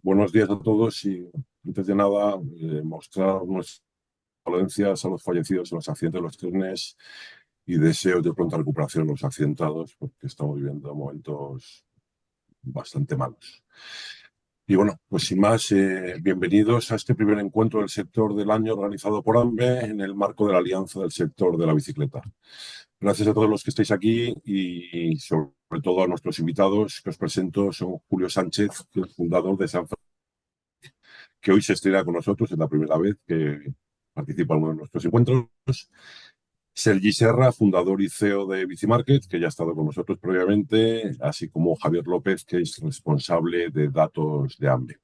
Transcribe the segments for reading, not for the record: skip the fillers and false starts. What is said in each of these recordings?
Buenos días a todos y antes de nada mostrar nuestras condolencias a los fallecidos en los accidentes de los trenes y deseos de pronta recuperación a los accidentados porque estamos viviendo momentos bastante malos. Y bueno, pues sin más, bienvenidos a este primer encuentro del sector del año organizado por AMBE en el marco de la Alianza del Sector de la Bicicleta. Gracias a todos los que estáis aquí y sobre todo a nuestros invitados que os presento. Son Julio Sánchez, que es fundador de San, que hoy se estrena con nosotros, es la primera vez que participa en uno de nuestros encuentros. Sergi Serra, fundador y CEO de Bicimarket, que ya ha estado con nosotros previamente, así como Javier López, que es responsable de datos de AMBE.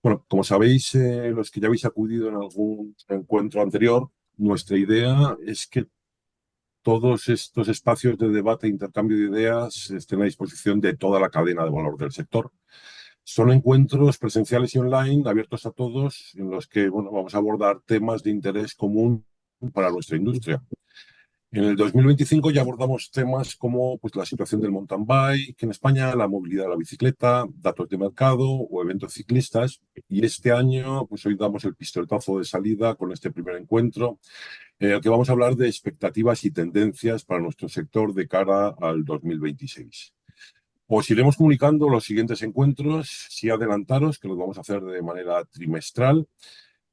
Bueno, como sabéis, los que ya habéis acudido en algún encuentro anterior, nuestra idea es que todos estos espacios de debate e intercambio de ideas estén a disposición de toda la cadena de valor del sector. Son encuentros presenciales y online abiertos a todos en los que vamos a abordar temas de interés común para nuestra industria. En el 2025 ya abordamos temas como pues, la situación del mountain bike en España, la movilidad de la bicicleta, datos de mercado o eventos ciclistas. Y este año, pues hoy damos el pistoletazo de salida con este primer encuentro, en el que vamos a hablar de expectativas y tendencias para nuestro sector de cara al 2026. Os iremos comunicando los siguientes encuentros, sí adelantaros, que los vamos a hacer de manera trimestral.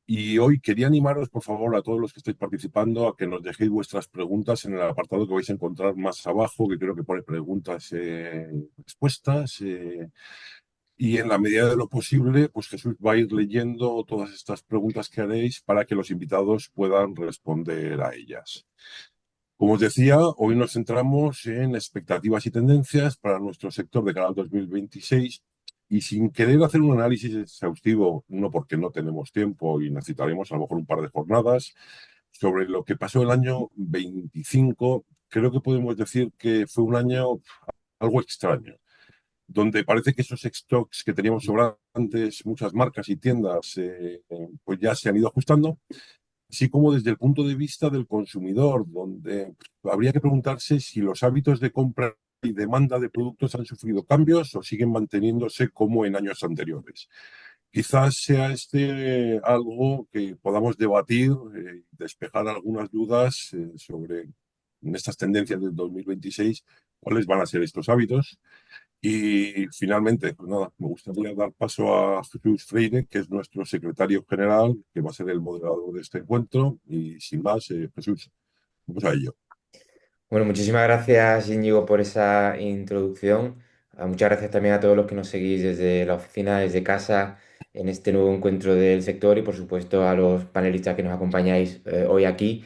Y hoy quería animaros, por favor, a todos los que estáis participando a que nos dejéis vuestras preguntas en el apartado que vais a encontrar más abajo, que creo que pone preguntas, respuestas. Y en la medida de lo posible, pues Jesús va a ir leyendo todas estas preguntas que haréis para que los invitados puedan responder a ellas. Como os decía, hoy nos centramos en expectativas y tendencias para nuestro sector de cara al 2026 y sin querer hacer un análisis exhaustivo, no porque no tenemos tiempo y necesitaremos a lo mejor un par de jornadas, sobre lo que pasó el año 25, creo que podemos decir que fue un año algo extraño, donde parece que esos stocks que teníamos sobrantes, muchas marcas y tiendas, pues ya se han ido ajustando, así como desde el punto de vista del consumidor, donde habría que preguntarse si los hábitos de compra y demanda de productos han sufrido cambios o siguen manteniéndose como en años anteriores. Quizás sea este algo que podamos debatir, despejar algunas dudas sobre en estas tendencias del 2026, cuáles van a ser estos hábitos. Y finalmente, pues nada, me gustaría dar paso a Jesús Freire, que es nuestro secretario general, que va a ser el moderador de este encuentro. Y sin más, Jesús, vamos a ello. Bueno, muchísimas gracias Íñigo por esa introducción. Muchas gracias también a todos los que nos seguís desde la oficina, desde casa, en este nuevo encuentro del sector y por supuesto a los panelistas que nos acompañáis hoy aquí.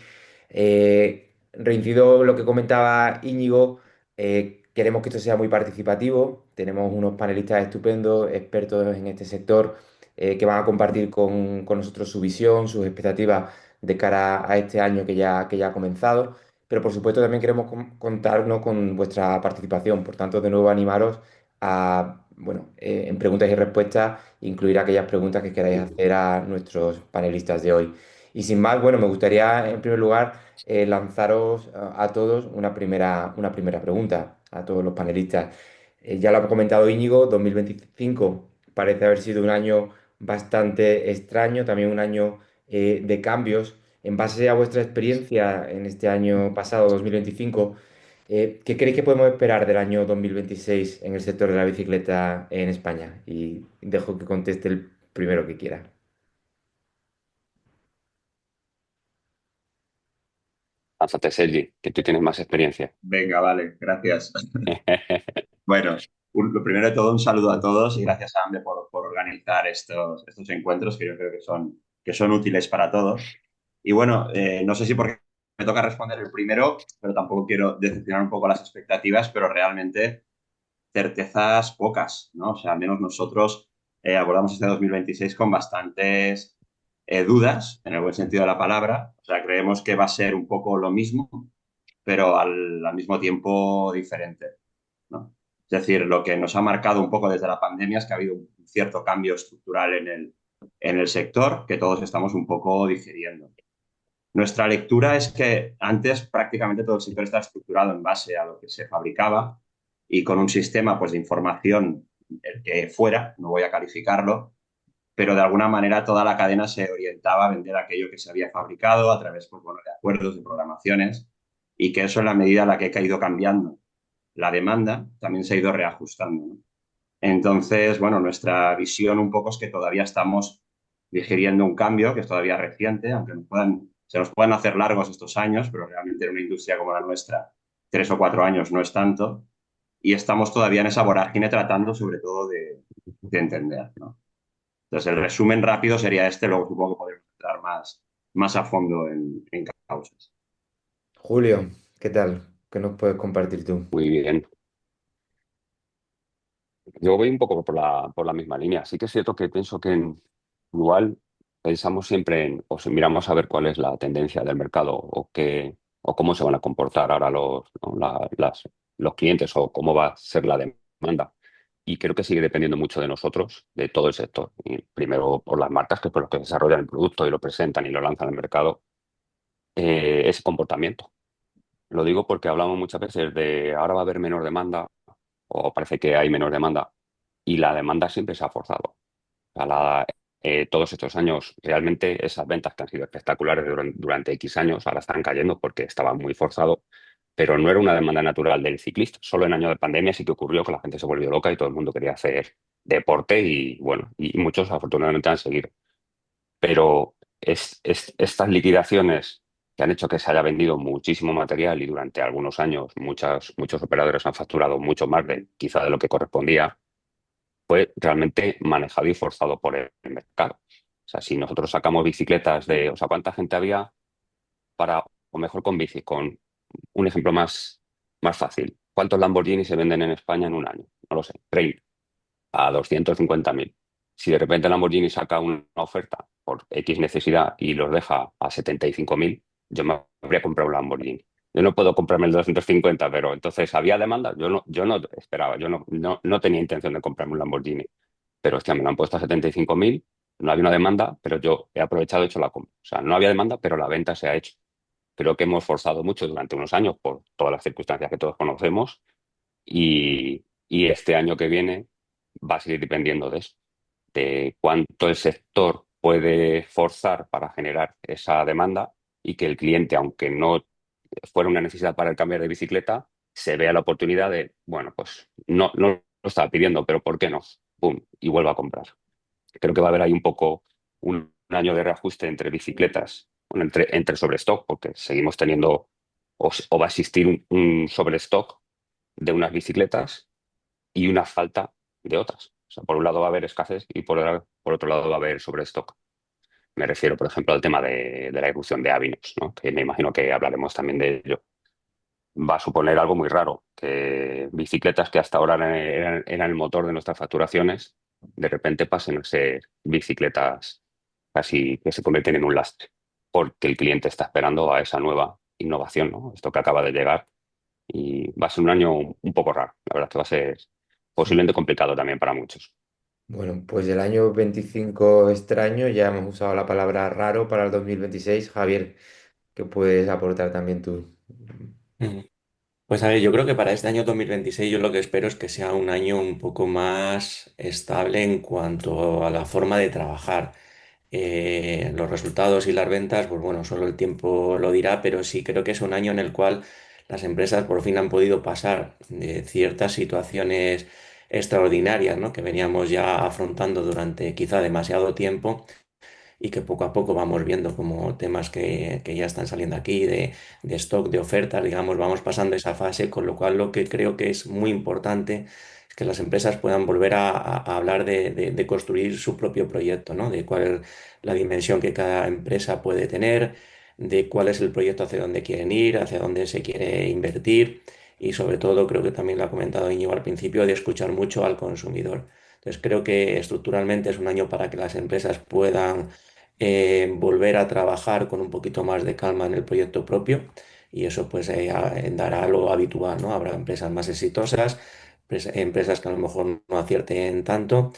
Reincido en lo que comentaba Íñigo, queremos que esto sea muy participativo. Tenemos unos panelistas estupendos, expertos en este sector, que van a compartir con nosotros su visión, sus expectativas de cara a este año que ya ha comenzado, pero por supuesto también queremos contarnos con vuestra participación. Por tanto, de nuevo animaros a, bueno, en preguntas y respuestas, incluir aquellas preguntas que queráis hacer a nuestros panelistas de hoy. Y sin más, bueno, me gustaría en primer lugar lanzaros a todos una primera pregunta, a todos los panelistas. Ya lo ha comentado Íñigo, 2025 parece haber sido un año bastante extraño, también un año de cambios. En base a vuestra experiencia en este año pasado, 2025, ¿qué creéis que podemos esperar del año 2026 en el sector de la bicicleta en España? Y dejo que conteste el primero que quiera. Lánzate, Sergi, que tú tienes más experiencia. Venga, vale, gracias. Bueno, lo primero de todo, un saludo a todos y gracias a AMBE por organizar estos encuentros que yo creo que son útiles para todos. Y bueno, no sé si porque me toca responder el primero, pero tampoco quiero decepcionar un poco las expectativas, pero realmente certezas pocas, ¿no? O sea, al menos nosotros abordamos este 2026 con bastantes dudas, en el buen sentido de la palabra. O sea, creemos que va a ser un poco lo mismo, pero al mismo tiempo diferente, ¿no? Es decir, lo que nos ha marcado un poco desde la pandemia es que ha habido un cierto cambio estructural en el sector que todos estamos un poco digiriendo. Nuestra lectura es que antes prácticamente todo el sector estaba estructurado en base a lo que se fabricaba y con un sistema pues, de información el que fuera, no voy a calificarlo, pero de alguna manera toda la cadena se orientaba a vender aquello que se había fabricado a través, pues, bueno, de acuerdos, de programaciones, y que eso en la medida en la que ha ido cambiando la demanda, también se ha ido reajustando, ¿no? Entonces, bueno, nuestra visión un poco es que todavía estamos digiriendo un cambio que es todavía reciente, aunque se nos puedan hacer largos estos años, pero realmente en una industria como la nuestra, 3 o 4 años no es tanto, y estamos todavía en esa vorágine tratando sobre todo de entender, ¿no? Entonces, el resumen rápido sería este, luego supongo que podremos entrar más a fondo en causas. Julio, ¿qué tal? ¿Qué nos puedes compartir tú? Muy bien. Yo voy un poco por la misma línea. Sí que es cierto que pienso que igual pensamos siempre o si miramos a ver cuál es la tendencia del mercado o cómo se van a comportar ahora ¿no? los clientes o cómo va a ser la demanda. Y creo que sigue dependiendo mucho de nosotros, de todo el sector. Y primero por las marcas, que es por los que desarrollan el producto y lo presentan y lo lanzan al mercado, ese comportamiento. Lo digo porque hablamos muchas veces de ahora va a haber menor demanda o parece que hay menor demanda y la demanda siempre se ha forzado. O sea, todos estos años, realmente esas ventas que han sido espectaculares durante X años, ahora están cayendo porque estaba muy forzado, pero no era una demanda natural del ciclista. Solo en año de pandemia sí que ocurrió que la gente se volvió loca y todo el mundo quería hacer deporte y bueno, y muchos afortunadamente han seguido. Pero estas liquidaciones que han hecho que se haya vendido muchísimo material y durante algunos años muchos operadores han facturado mucho más quizá de lo que correspondía, fue realmente manejado y forzado por el mercado. O sea, si nosotros sacamos bicicletas o sea, ¿cuánta gente había o mejor con bici? Con un ejemplo más fácil. ¿Cuántos Lamborghini se venden en España en un año? No lo sé, 30 a 250.000. Si de repente Lamborghini saca una oferta por X necesidad y los deja a 75.000, yo me habría comprado un Lamborghini. Yo no puedo comprarme el 250, pero entonces había demanda. Yo no esperaba, yo no tenía intención de comprarme un Lamborghini. Pero hostia, me lo han puesto a 75.000, no había una demanda, pero yo he aprovechado y hecho la compra. O sea, no había demanda, pero la venta se ha hecho. Creo que hemos forzado mucho durante unos años por todas las circunstancias que todos conocemos y este año que viene va a seguir dependiendo de eso, de cuánto el sector puede forzar para generar esa demanda y que el cliente, aunque no fuera una necesidad para el cambiar de bicicleta, se vea la oportunidad de, bueno, pues no lo estaba pidiendo, pero ¿por qué no? Pum, y vuelva a comprar. Creo que va a haber ahí un poco un año de reajuste entre bicicletas, bueno, entre sobrestock, porque seguimos teniendo o va a existir un sobrestock de unas bicicletas y una falta de otras. O sea, por un lado va a haber escasez y por otro lado va a haber sobrestock. Me refiero, por ejemplo, al tema de la irrupción de Avinos, ¿no? Que me imagino que hablaremos también de ello. Va a suponer algo muy raro, que bicicletas que hasta ahora eran el motor de nuestras facturaciones, de repente pasen a ser bicicletas casi que se convierten en un lastre, porque el cliente está esperando a esa nueva innovación, ¿no? Esto que acaba de llegar y va a ser un año un poco raro. La verdad es que va a ser posiblemente complicado también para muchos. Bueno, pues del año 25 extraño, ya hemos usado la palabra raro para el 2026. Javier, ¿qué puedes aportar también tú? Ujú. Pues a ver, yo creo que para este año 2026 yo lo que espero es que sea un año un poco más estable en cuanto a la forma de trabajar. Los resultados y las ventas, pues bueno, solo el tiempo lo dirá, pero sí creo que es un año en el cual las empresas por fin han podido pasar de ciertas situaciones extraordinarias, ¿no? Que veníamos ya afrontando durante quizá demasiado tiempo y que poco a poco vamos viendo como temas que ya están saliendo aquí de stock, de ofertas, digamos, vamos pasando esa fase, con lo cual lo que creo que es muy importante es que las empresas puedan volver a hablar de construir su propio proyecto, ¿no? De cuál es la dimensión que cada empresa puede tener, de cuál es el proyecto hacia dónde quieren ir, hacia dónde se quiere invertir y sobre todo, creo que también lo ha comentado Íñigo al principio, de escuchar mucho al consumidor. Entonces creo que estructuralmente es un año para que las empresas puedan volver a trabajar con un poquito más de calma en el proyecto propio y eso pues dará lo habitual, ¿no? Habrá empresas más exitosas, empresas que a lo mejor no acierten tanto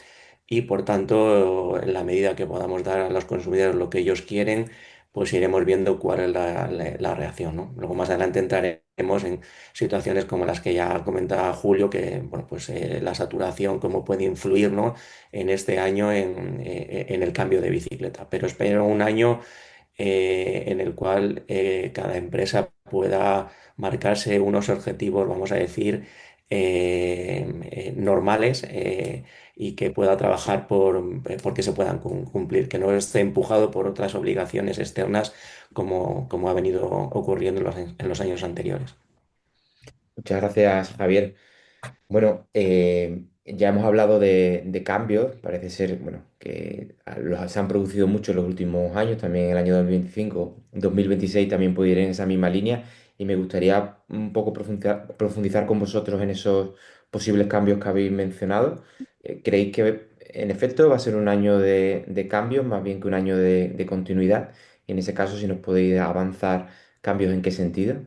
y por tanto en la medida que podamos dar a los consumidores lo que ellos quieren, pues iremos viendo cuál es la reacción, ¿no? Luego más adelante entraremos en situaciones como las que ya comentaba Julio, que bueno, pues la saturación, cómo puede influir, ¿no? En este año en el cambio de bicicleta. Pero espero un año en el cual cada empresa pueda marcarse unos objetivos, vamos a decir, normales, y que pueda trabajar porque se puedan cumplir, que no esté empujado por otras obligaciones externas como ha venido ocurriendo en los años anteriores. Muchas gracias, Javier. Bueno, ya hemos hablado de cambios, parece ser, bueno, que se han producido muchos en los últimos años, también en el año 2025, 2026 también puede ir en esa misma línea y me gustaría un poco profundizar con vosotros en esos posibles cambios que habéis mencionado. ¿Creéis que en efecto va a ser un año de cambios más bien que un año de continuidad? Y en ese caso, si nos podéis avanzar, ¿cambios en qué sentido?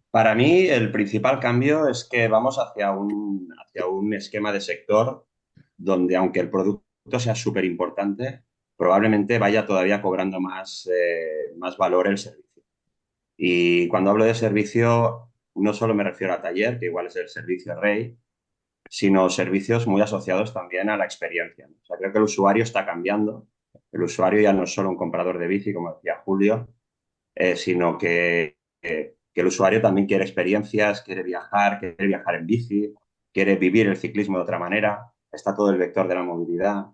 Para mí, el principal cambio es que vamos hacia un esquema de sector donde, aunque el producto sea súper importante, probablemente vaya todavía cobrando más valor el servicio. Y cuando hablo de servicio, no solo me refiero a taller, que igual es el servicio rey, sino servicios muy asociados también a la experiencia, ¿no? O sea, creo que el usuario está cambiando. El usuario ya no es solo un comprador de bici, como decía Julio, sino que el usuario también quiere experiencias, quiere viajar en bici, quiere vivir el ciclismo de otra manera, está todo el vector de la movilidad.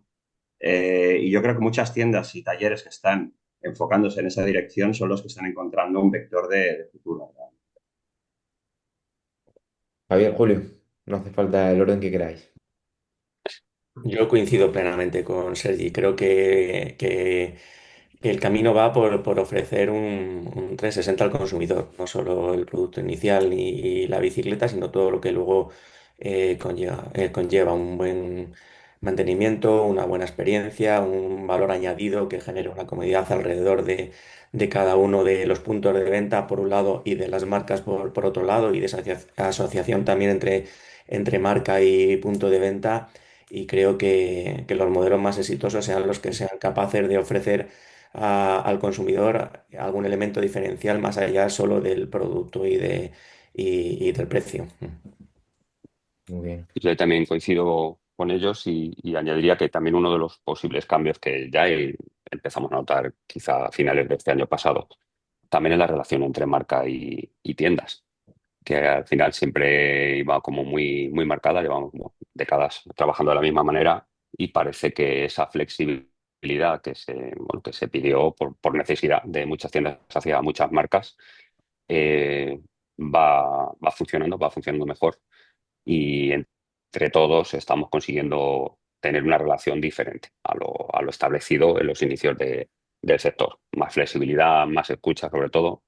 Y yo creo que muchas tiendas y talleres que están enfocándose en esa dirección son los que están encontrando un vector de futuro, ¿verdad? Javier, Julio, no hace falta el orden que queráis. Yo coincido plenamente con Sergi. Creo que el camino va por ofrecer un 360 al consumidor, no solo el producto inicial y la bicicleta, sino todo lo que luego conlleva un buen mantenimiento, una buena experiencia, un valor añadido que genere una comodidad alrededor de cada uno de los puntos de venta, por un lado, y de las marcas por otro lado, y de esa asociación también entre marca y punto de venta. Y creo que los modelos más exitosos sean los que sean capaces de ofrecer al consumidor algún elemento diferencial más allá solo del producto y del precio. Muy bien. Yo también coincido con ellos y añadiría que también uno de los posibles cambios que ya empezamos a notar quizá a finales de este año pasado, también es la relación entre marca y tiendas, que al final siempre iba como muy marcada, llevamos como décadas trabajando de la misma manera y parece que esa flexibilidad que se pidió por necesidad de muchas tiendas hacia muchas marcas, eh, va funcionando mejor y entre todos estamos consiguiendo tener una relación diferente a lo establecido en los inicios del sector. Más flexibilidad, más escucha sobre todo,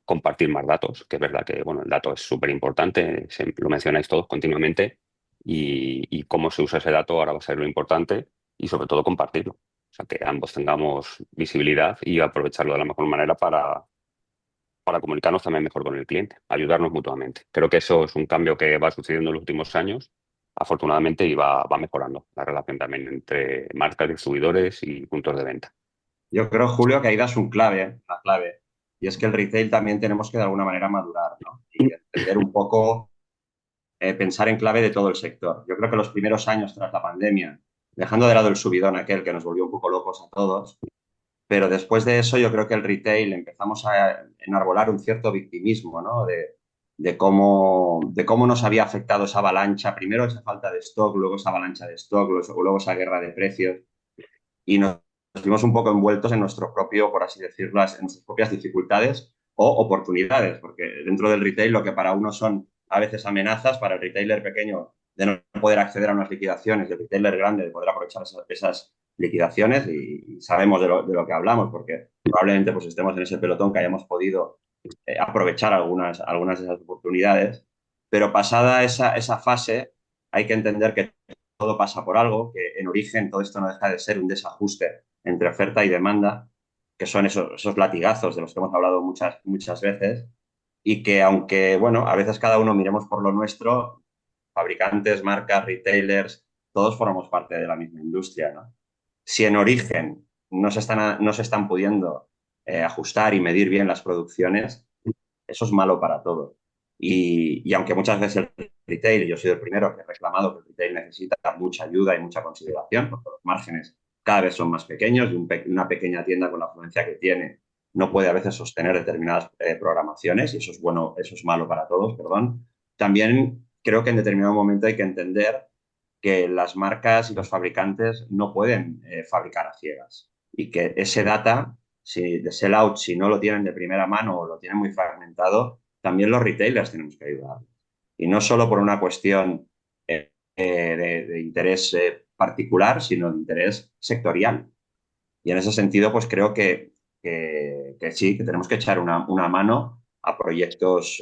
compartir más datos, que es verdad que bueno, el dato es súper importante, lo mencionáis todos continuamente, y cómo se usa ese dato ahora va a ser lo importante y sobre todo compartirlo. O sea, que ambos tengamos visibilidad y aprovecharlo de la mejor manera para comunicarnos también mejor con el cliente, ayudarnos mutuamente. Creo que eso es un cambio que va sucediendo en los últimos años, afortunadamente, y va mejorando la relación también entre marcas, distribuidores y puntos de venta. Yo creo, Julio, que ahí das una clave, y es que el retail también tenemos que de alguna manera madurar, ¿no? Y entender un poco, pensar en clave de todo el sector. Yo creo que los primeros años tras la pandemia, dejando de lado el subidón aquel que nos volvió un poco locos a todos, pero después de eso yo creo que el retail empezamos a enarbolar un cierto victimismo, ¿no? De cómo nos había afectado esa avalancha, primero esa falta de stock, luego esa avalancha de stock, luego esa guerra de precios, y nos vimos un poco envueltos en nuestro propio, por así decirlo, en nuestras propias dificultades o oportunidades, porque dentro del retail lo que para uno son a veces amenazas, para el retailer pequeño de no poder acceder a unas liquidaciones, el retailer grande de poder aprovechar esas liquidaciones, y sabemos de lo que hablamos, porque probablemente pues estemos en ese pelotón que hayamos podido aprovechar algunas de esas oportunidades, pero pasada esa fase hay que entender que todo pasa por algo, que en origen todo esto no deja de ser un desajuste entre oferta y demanda, que son esos latigazos de los que hemos hablado muchas veces, y que aunque, bueno, a veces cada uno miremos por lo nuestro, fabricantes, marcas, retailers, todos formamos parte de la misma industria, ¿no? Si en origen no se están pudiendo ajustar y medir bien las producciones, eso es malo para todos. Y aunque muchas veces el retail, yo soy el primero que he reclamado que el retail necesita mucha ayuda y mucha consideración, porque los márgenes cada vez son más pequeños y una pequeña tienda con la afluencia que tiene no puede a veces sostener determinadas programaciones y eso es bueno, eso es malo para todos, perdón. También creo que en determinado momento hay que entender que las marcas y los fabricantes no pueden fabricar a ciegas y que ese data si de sell out, si no lo tienen de primera mano o lo tienen muy fragmentado, también los retailers tenemos que ayudar. Y no solo por una cuestión de interés particular, sino de interés sectorial. Y en ese sentido, pues creo que sí, que tenemos que echar una mano a proyectos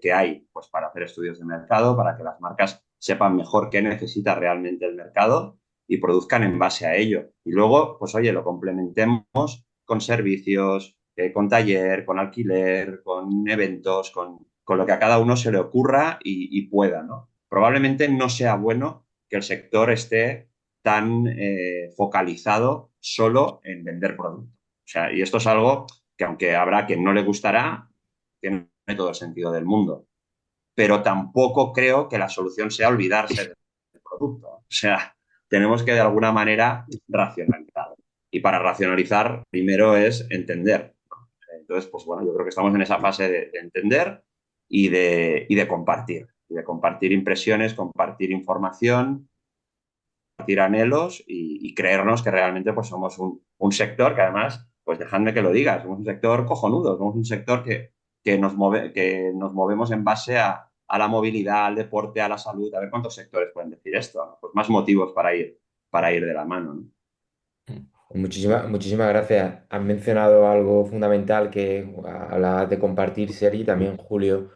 que hay pues, para hacer estudios de mercado, para que las marcas sepan mejor qué necesita realmente el mercado y produzcan en base a ello. Y luego, pues oye, lo complementemos con servicios, con taller, con alquiler, con eventos, con lo que a cada uno se le ocurra y pueda, ¿no? Probablemente no sea bueno que el sector esté tan focalizado solo en vender productos. O sea, y esto es algo que aunque habrá quien no le gustará, tiene todo el sentido del mundo. Pero tampoco creo que la solución sea olvidarse del producto. O sea, tenemos que de alguna manera racionalizar. Y para racionalizar, primero es entender. Entonces, pues bueno, yo creo que estamos en esa fase de entender y de compartir. Y de compartir impresiones, compartir información, compartir anhelos y creernos que realmente pues, somos un sector que además, pues dejadme que lo diga, somos un sector cojonudo, somos un sector que nos movemos en base a la movilidad, al deporte, a la salud. A ver cuántos sectores pueden decir esto, ¿no? Pues más motivos para ir de la mano, ¿no? Muchísimas gracias. Has mencionado algo fundamental que hablabas de compartir, Sergi, y también Julio,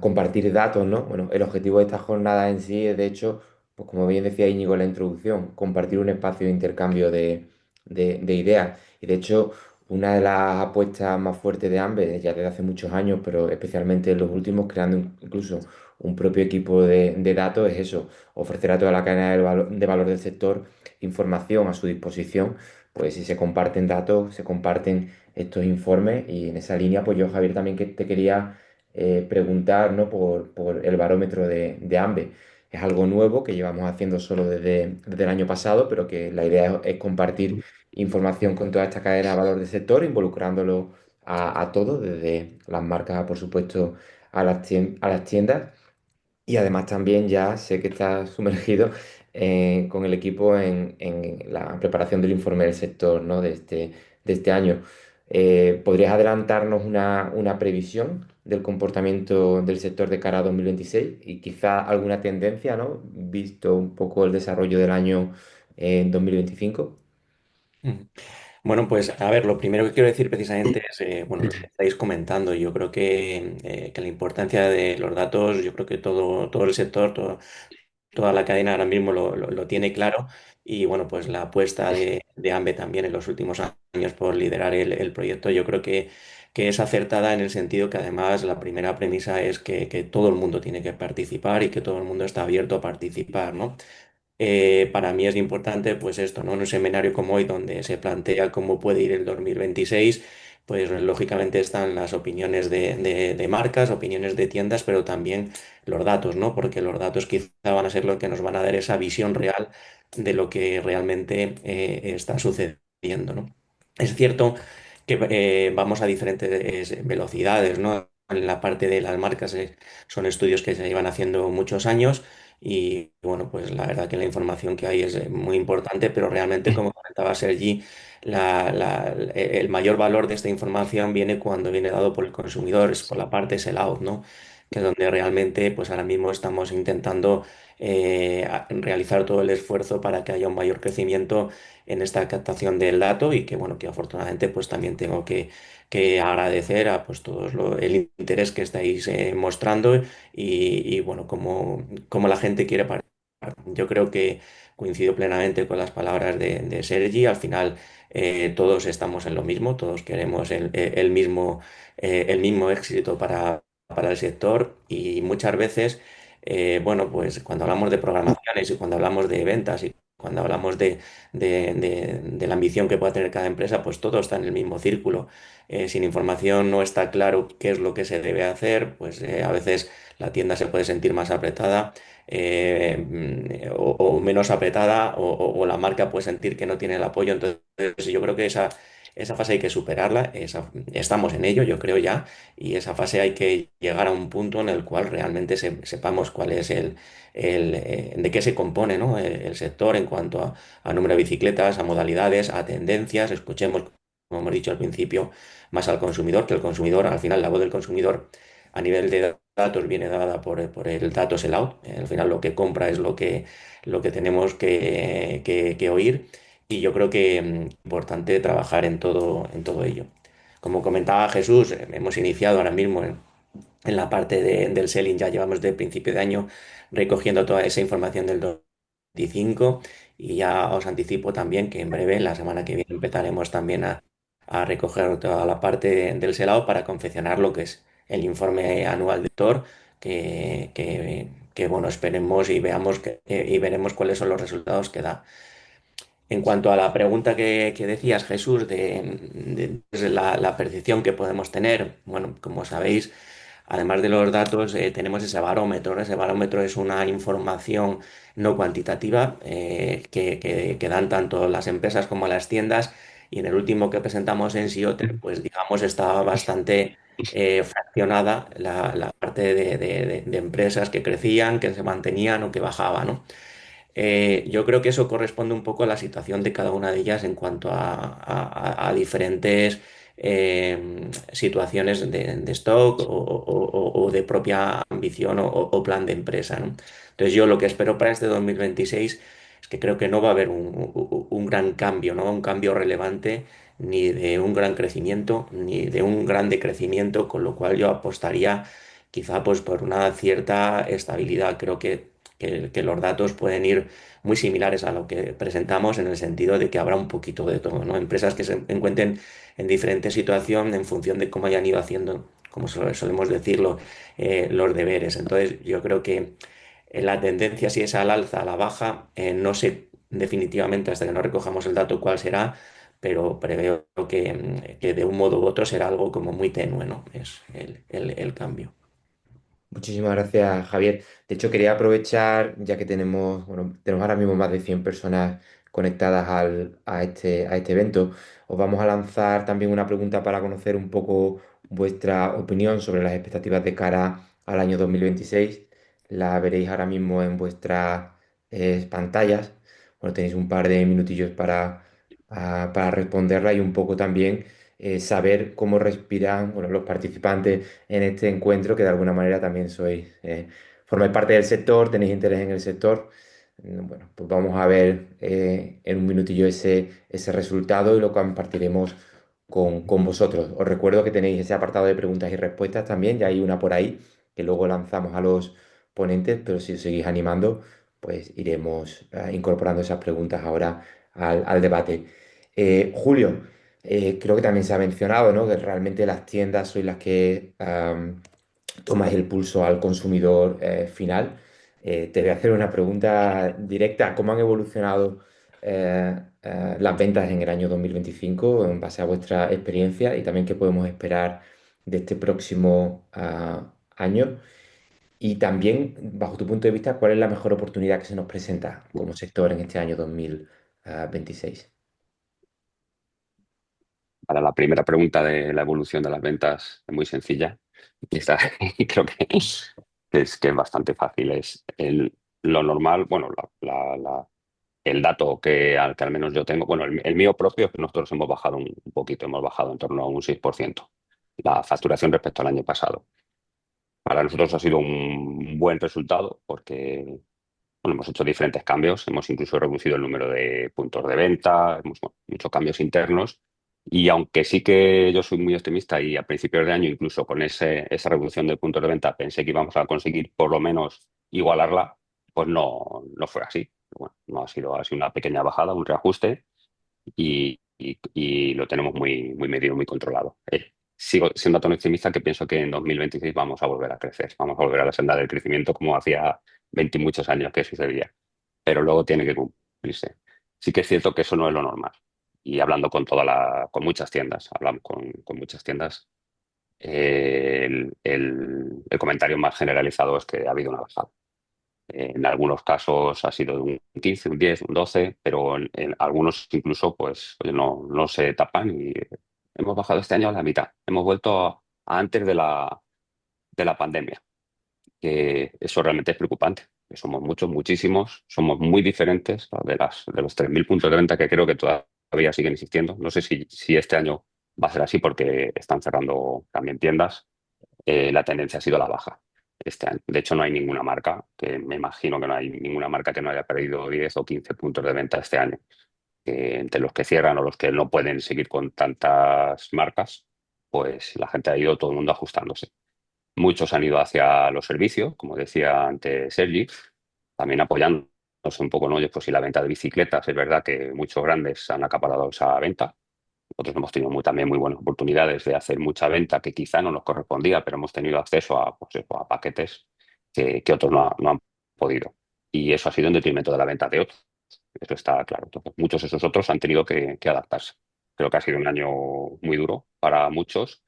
compartir datos, ¿no? Bueno, el objetivo de esta jornada en sí es, de hecho, pues como bien decía Íñigo en la introducción, compartir un espacio de intercambio de ideas. Y de hecho, una de las apuestas más fuertes de Amber, ya desde hace muchos años, pero especialmente en los últimos, creando incluso un propio equipo de datos, es eso, ofrecer a toda la cadena de valor del sector información a su disposición, pues si se comparten datos, se comparten estos informes y en esa línea, pues yo, Javier, también que te quería preguntar, ¿no? por el barómetro de AMBE. Es algo nuevo que llevamos haciendo solo desde el año pasado, pero que la idea es compartir información con toda esta cadena de valor del sector, involucrándolo a todos, desde las marcas, por supuesto, a las tiendas. Y además también ya sé que estás sumergido con el equipo en la preparación del informe del sector, ¿no? de este año. ¿Podrías adelantarnos una previsión del comportamiento del sector de cara a 2026 y quizá alguna tendencia, ¿no? Visto un poco el desarrollo del año en 2025? Mm. Bueno, pues a ver, lo primero que quiero decir precisamente es, bueno, lo que estáis comentando. Yo creo que la importancia de los datos, yo creo que todo el sector, toda la cadena ahora mismo lo tiene claro. Y bueno, pues la apuesta de AMBE también en los últimos años por liderar el proyecto, yo creo que es acertada en el sentido que además la primera premisa es que todo el mundo tiene que participar y que todo el mundo está abierto a participar, ¿no? Para mí es importante, pues esto, ¿no? En un seminario como hoy, donde se plantea cómo puede ir el 2026, pues lógicamente están las opiniones de marcas, opiniones de tiendas, pero también los datos, ¿no? Porque los datos quizá van a ser los que nos van a dar esa visión real de lo que realmente está sucediendo, ¿no? Es cierto que vamos a diferentes velocidades, ¿no? En la parte de las marcas son estudios que se llevan haciendo muchos años y bueno, pues la verdad que la información que hay es muy importante, pero realmente, como comentaba Sergi, el mayor valor de esta información viene cuando viene dado por el consumidor, es por la parte sell-out, ¿no? Que es donde realmente, pues ahora mismo estamos intentando realizar todo el esfuerzo para que haya un mayor crecimiento en esta captación del dato y que, bueno, que afortunadamente, pues también tengo que agradecer a pues el interés que estáis mostrando y, bueno, cómo la gente quiere participar. Yo creo que coincido plenamente con las palabras de Sergi. Al final todos estamos en lo mismo, todos queremos el mismo éxito para el sector y muchas veces, bueno, pues cuando hablamos de programaciones y cuando hablamos de ventas y cuando hablamos de la ambición que pueda tener cada empresa, pues todo está en el mismo círculo. Sin información no está claro qué es lo que se debe hacer, pues a veces la tienda se puede sentir más apretada o menos apretada o la marca puede sentir que no tiene el apoyo. Entonces yo creo que esa fase hay que superarla, estamos en ello, yo creo ya, y esa fase hay que llegar a un punto en el cual realmente sepamos cuál es de qué se compone, ¿no? El sector en cuanto a número de bicicletas, a modalidades, a tendencias, escuchemos, como hemos dicho al principio, más al consumidor, que el consumidor, al final la voz del consumidor a nivel de datos viene dada por el dato sellout. Al final lo que compra es lo que tenemos que oír y yo creo que importante trabajar en todo ello. Como comentaba Jesús, hemos iniciado ahora mismo en la parte del selling, ya llevamos de principio de año recogiendo toda esa información del 25 y ya os anticipo también que en breve, la semana que viene, empezaremos también a recoger toda la parte del selado para confeccionar lo que es el informe anual de Tor, bueno, esperemos y veamos y veremos cuáles son los resultados que da. En cuanto a la pregunta que decías, Jesús, de la percepción que podemos tener, bueno, como sabéis, además de los datos, tenemos ese barómetro, ¿no? Ese barómetro es una información no cuantitativa que dan tanto las empresas como las tiendas. Y en el último que presentamos en Sioter, pues digamos, estaba bastante fraccionada la parte de empresas que crecían, que se mantenían o que bajaban, ¿no? Yo creo que eso corresponde un poco a la situación de cada una de ellas en cuanto a diferentes situaciones de stock o de propia ambición o plan de empresa, ¿no? Entonces yo lo que espero para este 2026 es que creo que no va a haber un gran cambio, ¿no? Un cambio relevante ni de un gran crecimiento ni de un gran decrecimiento, con lo cual yo apostaría quizá pues por una cierta estabilidad. Creo que los datos pueden ir muy similares a lo que presentamos en el sentido de que habrá un poquito de todo, ¿no? Empresas que se encuentren en diferente situación en función de cómo hayan ido haciendo, como solemos decirlo, los deberes. Entonces, yo creo que la tendencia, si es al alza, a la baja, no sé definitivamente hasta que no recojamos el dato cuál será, pero preveo que de un modo u otro será algo como muy tenue, ¿no? Es el cambio. Muchísimas gracias, Javier. De hecho, quería aprovechar, ya que tenemos, bueno, tenemos ahora mismo más de 100 personas conectadas a este evento, os vamos a lanzar también una pregunta para conocer un poco vuestra opinión sobre las expectativas de cara al año 2026. La veréis ahora mismo en vuestras pantallas. Bueno, tenéis un par de minutillos para responderla y un poco también saber cómo respiran, bueno, los participantes en este encuentro, que de alguna manera también formáis parte del sector, tenéis interés en el sector. Bueno, pues vamos a ver en un minutillo ese resultado y lo compartiremos con vosotros. Os recuerdo que tenéis ese apartado de preguntas y respuestas también, ya hay una por ahí que luego lanzamos a los ponentes, pero si os seguís animando, pues iremos incorporando esas preguntas ahora al debate. Julio, creo que también se ha mencionado, ¿no? Que realmente las tiendas sois las que tomáis el pulso al consumidor final. Te voy a hacer una pregunta directa. ¿Cómo han evolucionado las ventas en el año 2025 en base a vuestra experiencia y también qué podemos esperar de este próximo año? Y también, bajo tu punto de vista, ¿cuál es la mejor oportunidad que se nos presenta como sector en este año 2026? Para la primera pregunta de la evolución de las ventas es muy sencilla. Y y creo que es bastante fácil. Es lo normal, bueno, el dato que al menos yo tengo, bueno, el mío propio es que nosotros hemos bajado un poquito, hemos bajado en torno a un 6% la facturación respecto al año pasado. Para nosotros ha sido un buen resultado porque bueno, hemos hecho diferentes cambios, hemos incluso reducido el número de puntos de venta, hemos hecho cambios internos y aunque sí que yo soy muy optimista y a principios de año incluso con esa reducción de puntos de venta pensé que íbamos a conseguir por lo menos igualarla, pues no fue así. Bueno, no ha sido una pequeña bajada, un reajuste y lo tenemos muy, muy medido, muy controlado. Sigo siendo tan optimista que pienso que en 2026 vamos a volver a crecer, vamos a volver a la senda del crecimiento como hacía 20 y muchos años que sucedía. Pero luego tiene que cumplirse. Sí que es cierto que eso no es lo normal. Y hablando con muchas tiendas, hablamos con muchas tiendas, el comentario más generalizado es que ha habido una bajada. En algunos casos ha sido de un 15, un 10, un 12, pero en algunos incluso pues oye, no se tapan y hemos bajado este año a la mitad. Hemos vuelto a antes de la pandemia, que eso realmente es preocupante. Que somos muchos, muchísimos, somos muy diferentes, ¿no? De los 3.000 puntos de venta que creo que todavía siguen existiendo. No sé si este año va a ser así porque están cerrando también tiendas. La tendencia ha sido la baja este año. De hecho, no hay ninguna marca, que me imagino que no hay ninguna marca que no haya perdido 10 o 15 puntos de venta este año. Que entre los que cierran o los que no pueden seguir con tantas marcas, pues la gente ha ido, todo el mundo ajustándose. Muchos han ido hacia los servicios, como decía antes Sergi, también apoyándose un poco, ¿no? Oye, pues si la venta de bicicletas, es verdad que muchos grandes han acaparado esa venta. Nosotros hemos tenido también muy buenas oportunidades de hacer mucha venta que quizá no nos correspondía, pero hemos tenido acceso a, pues eso, a paquetes que otros no han podido. Y eso ha sido en detrimento de la venta de otros. Eso está claro. Entonces, muchos de esos otros han tenido que adaptarse. Creo que ha sido un año muy duro para muchos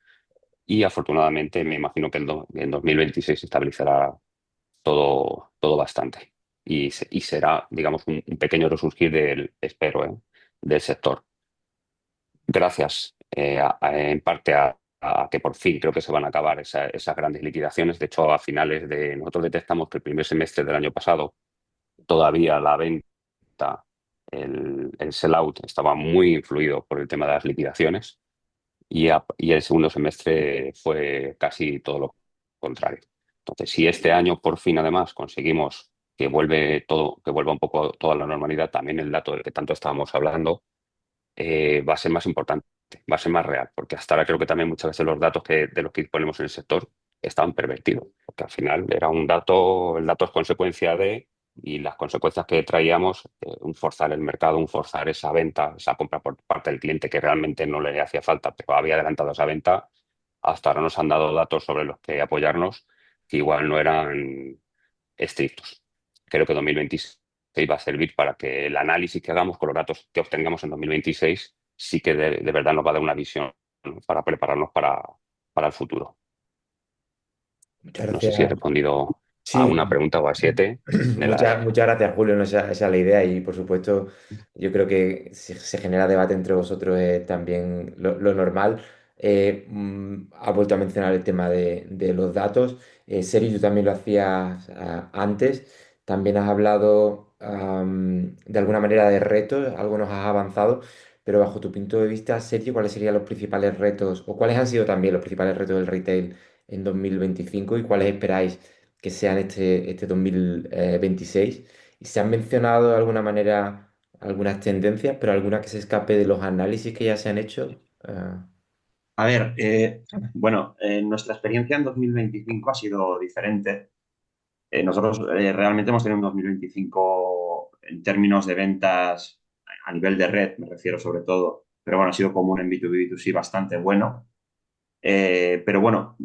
y afortunadamente me imagino que en 2026 se estabilizará todo bastante y será, digamos, un pequeño resurgir espero, del sector. Gracias en parte a que por fin creo que se van a acabar esas grandes liquidaciones. De hecho, nosotros detectamos que el primer semestre del año pasado todavía la venta, el sell-out estaba muy influido por el tema de las liquidaciones y el segundo semestre fue casi todo lo contrario. Entonces, si este año por fin además conseguimos que vuelva un poco toda la normalidad, también el dato del que tanto estábamos hablando va a ser más importante, va a ser más real, porque hasta ahora creo que también muchas veces los datos de los que disponemos en el sector estaban pervertidos, porque al final era el dato es consecuencia de, y las consecuencias que traíamos, un forzar el mercado, un forzar esa venta, esa compra por parte del cliente que realmente no le hacía falta, pero había adelantado esa venta, hasta ahora nos han dado datos sobre los que apoyarnos que igual no eran estrictos. Creo que 2026 va a servir para que el análisis que hagamos con los datos que obtengamos en 2026 sí que de verdad nos va a dar una visión, ¿no? Para prepararnos para el futuro. Muchas No sé si he gracias. respondido a Sí, una pregunta o a 7 de muchas gracias, Julio. No, esa es la idea y, por supuesto, yo creo que si se genera debate entre vosotros es también lo normal. Has vuelto a mencionar el tema de los datos. Sergio, tú también lo hacías antes. También has hablado de alguna manera de retos, algo nos has avanzado, pero bajo tu punto de vista, Sergio, ¿cuáles serían los principales retos o cuáles han sido también los principales retos del retail en 2025 y cuáles esperáis que sean este 2026? Y se han mencionado de alguna manera algunas tendencias, pero alguna que se escape de los análisis que ya se han hecho. A ver, bueno, nuestra experiencia en 2025 ha sido diferente. Nosotros realmente hemos tenido un 2025 en términos de ventas a nivel de red, me refiero sobre todo, pero bueno, ha sido común en B2B, B2C bastante bueno. Pero bueno,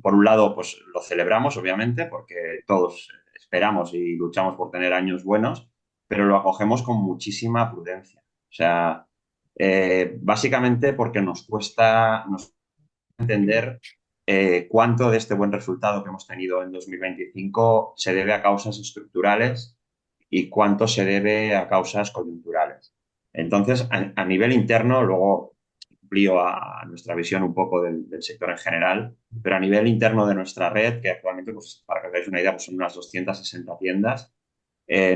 por un lado, pues lo celebramos, obviamente, porque todos esperamos y luchamos por tener años buenos, pero lo acogemos con muchísima prudencia. O sea, básicamente porque nos entender cuánto de este buen resultado que hemos tenido en 2025 se debe a causas estructurales y cuánto se debe a causas coyunturales. Entonces, a nivel interno, luego amplío a nuestra visión un poco del sector en general, pero a nivel interno de nuestra red, que actualmente, pues, para que os hagáis una idea, pues son unas 260 tiendas,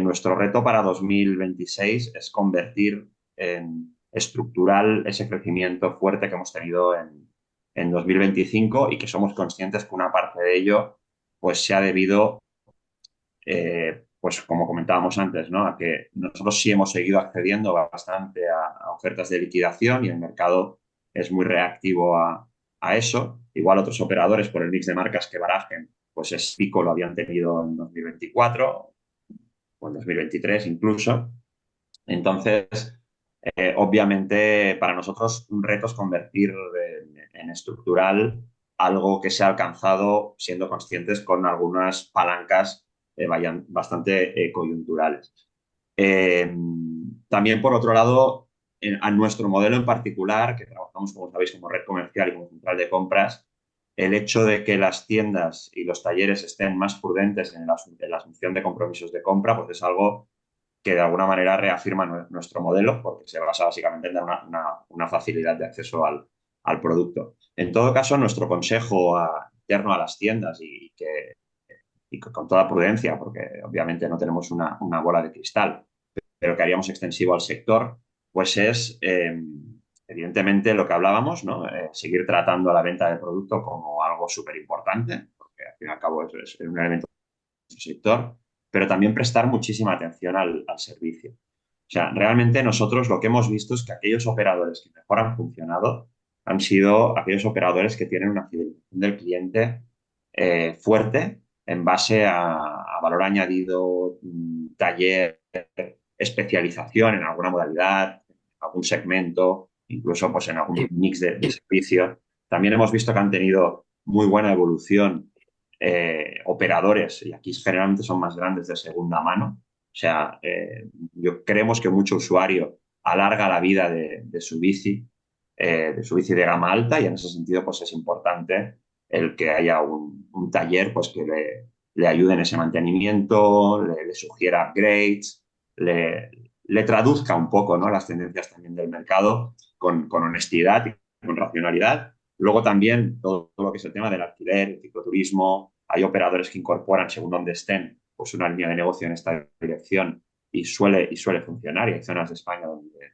nuestro reto para 2026 es convertir en estructural ese crecimiento fuerte que hemos tenido en 2025 y que somos conscientes que una parte de ello pues se ha debido, pues como comentábamos antes, ¿no? A que nosotros sí hemos seguido accediendo bastante a ofertas de liquidación y el mercado es muy reactivo a eso. Igual otros operadores por el mix de marcas que barajen, pues ese pico lo habían tenido en 2024 o en 2023 incluso. Entonces, obviamente, para nosotros un reto es convertir en estructural algo que se ha alcanzado siendo conscientes con algunas palancas vayan bastante coyunturales. Eh, También, por otro lado, a nuestro modelo en particular, que trabajamos, como sabéis, como red comercial y como central de compras, el hecho de que las tiendas y los talleres estén más prudentes en la asunción de compromisos de compra, pues es algo que de alguna manera reafirma nuestro modelo, porque se basa básicamente en dar una facilidad de acceso al producto. En todo caso, nuestro consejo interno a las tiendas y con toda prudencia, porque obviamente no tenemos una bola de cristal, pero que haríamos extensivo al sector, pues es evidentemente lo que hablábamos, ¿no? Seguir tratando a la venta del producto como algo súper importante, porque al fin y al cabo es un elemento del sector, pero también prestar muchísima atención al servicio. O sea, realmente nosotros lo que hemos visto es que aquellos operadores que mejor han funcionado han sido aquellos operadores que tienen una fidelización del cliente fuerte en base a valor añadido, taller, especialización en alguna modalidad, algún segmento, incluso pues en algún mix de servicios. También hemos visto que han tenido muy buena evolución operadores, y aquí generalmente son más grandes de segunda mano. O sea, creemos que mucho usuario alarga la vida de su bici de gama alta, y en ese sentido pues es importante el que haya un taller pues que le ayude en ese mantenimiento, le sugiera upgrades, le traduzca un poco, ¿no?, las tendencias también del mercado con honestidad y con racionalidad. Luego también todo lo que es el tema del alquiler, el cicloturismo. Hay operadores que incorporan, según donde estén, pues una línea de negocio en esta dirección y suele funcionar. Y hay zonas de España donde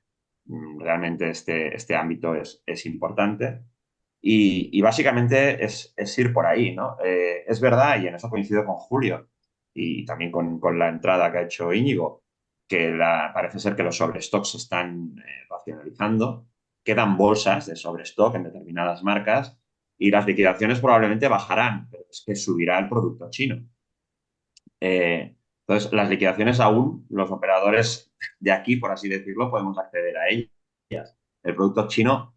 realmente este ámbito es importante. Y básicamente es ir por ahí, ¿no? Es verdad, y en eso coincido con Julio y también con la entrada que ha hecho Íñigo, que parece ser que los sobrestocks se están racionalizando, quedan bolsas de sobrestock en determinadas marcas y las liquidaciones probablemente bajarán, pero es que subirá el producto chino. Entonces, las liquidaciones aún, los operadores de aquí, por así decirlo, podemos acceder a ellas. El producto chino,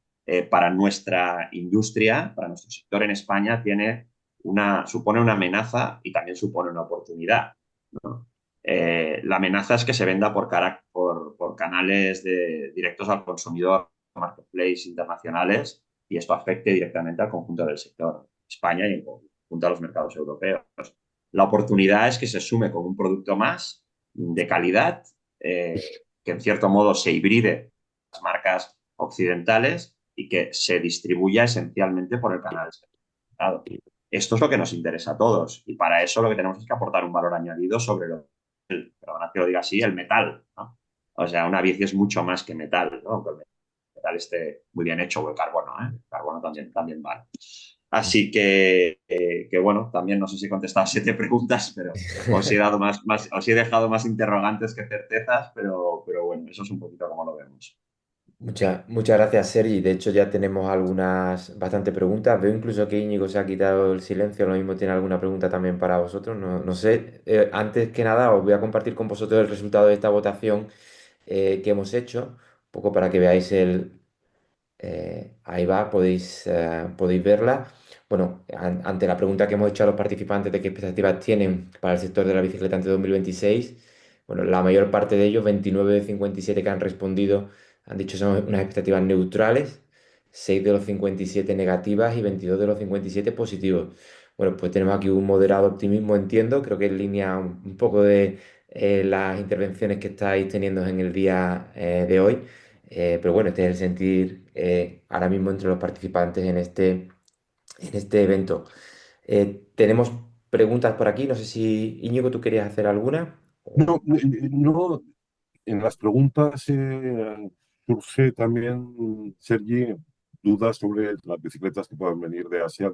para nuestra industria, para nuestro sector en España, supone una amenaza y también supone una oportunidad, ¿no? La amenaza es que se venda por canales directos al consumidor, marketplace internacionales, y esto afecte directamente al conjunto del sector España y en conjunto a los mercados europeos. La oportunidad es que se sume con un producto más de calidad, que en cierto modo se hibride las marcas occidentales y que se distribuya esencialmente por el canal segmentado. Esto es lo que nos interesa a todos, y para eso lo que tenemos es que aportar un valor añadido sobre perdona que lo diga así, el metal, ¿no? O sea, una bici es mucho más que metal, ¿no? Aunque el metal esté muy bien hecho, o el carbono, ¿eh? El carbono también vale. Así que bueno, también no sé si he contestado 7 preguntas, pero os he dejado más interrogantes que certezas, pero bueno, eso es un poquito como lo vemos. Muchas gracias, Sergi. De hecho, ya tenemos algunas bastante preguntas. Veo incluso que Íñigo se ha quitado el silencio. Lo mismo tiene alguna pregunta también para vosotros. No sé. Antes que nada, os voy a compartir con vosotros el resultado de esta votación que hemos hecho, un poco para que veáis ahí va, podéis verla. Bueno, ante la pregunta que hemos hecho a los participantes de qué expectativas tienen para el sector de la bicicleta ante 2026, bueno, la mayor parte de ellos, 29 de 57 que han respondido, han dicho son unas expectativas neutrales, 6 de los 57 negativas y 22 de los 57 positivos. Bueno, pues tenemos aquí un moderado optimismo, entiendo, creo que en línea un poco de las intervenciones que estáis teniendo en el día de hoy. Pero bueno, este es el sentir ahora mismo entre los participantes en este evento. Tenemos preguntas por aquí. No sé si Íñigo, tú querías hacer alguna. No, no, en las preguntas surge también, Sergi, dudas sobre las bicicletas que puedan venir de Asia,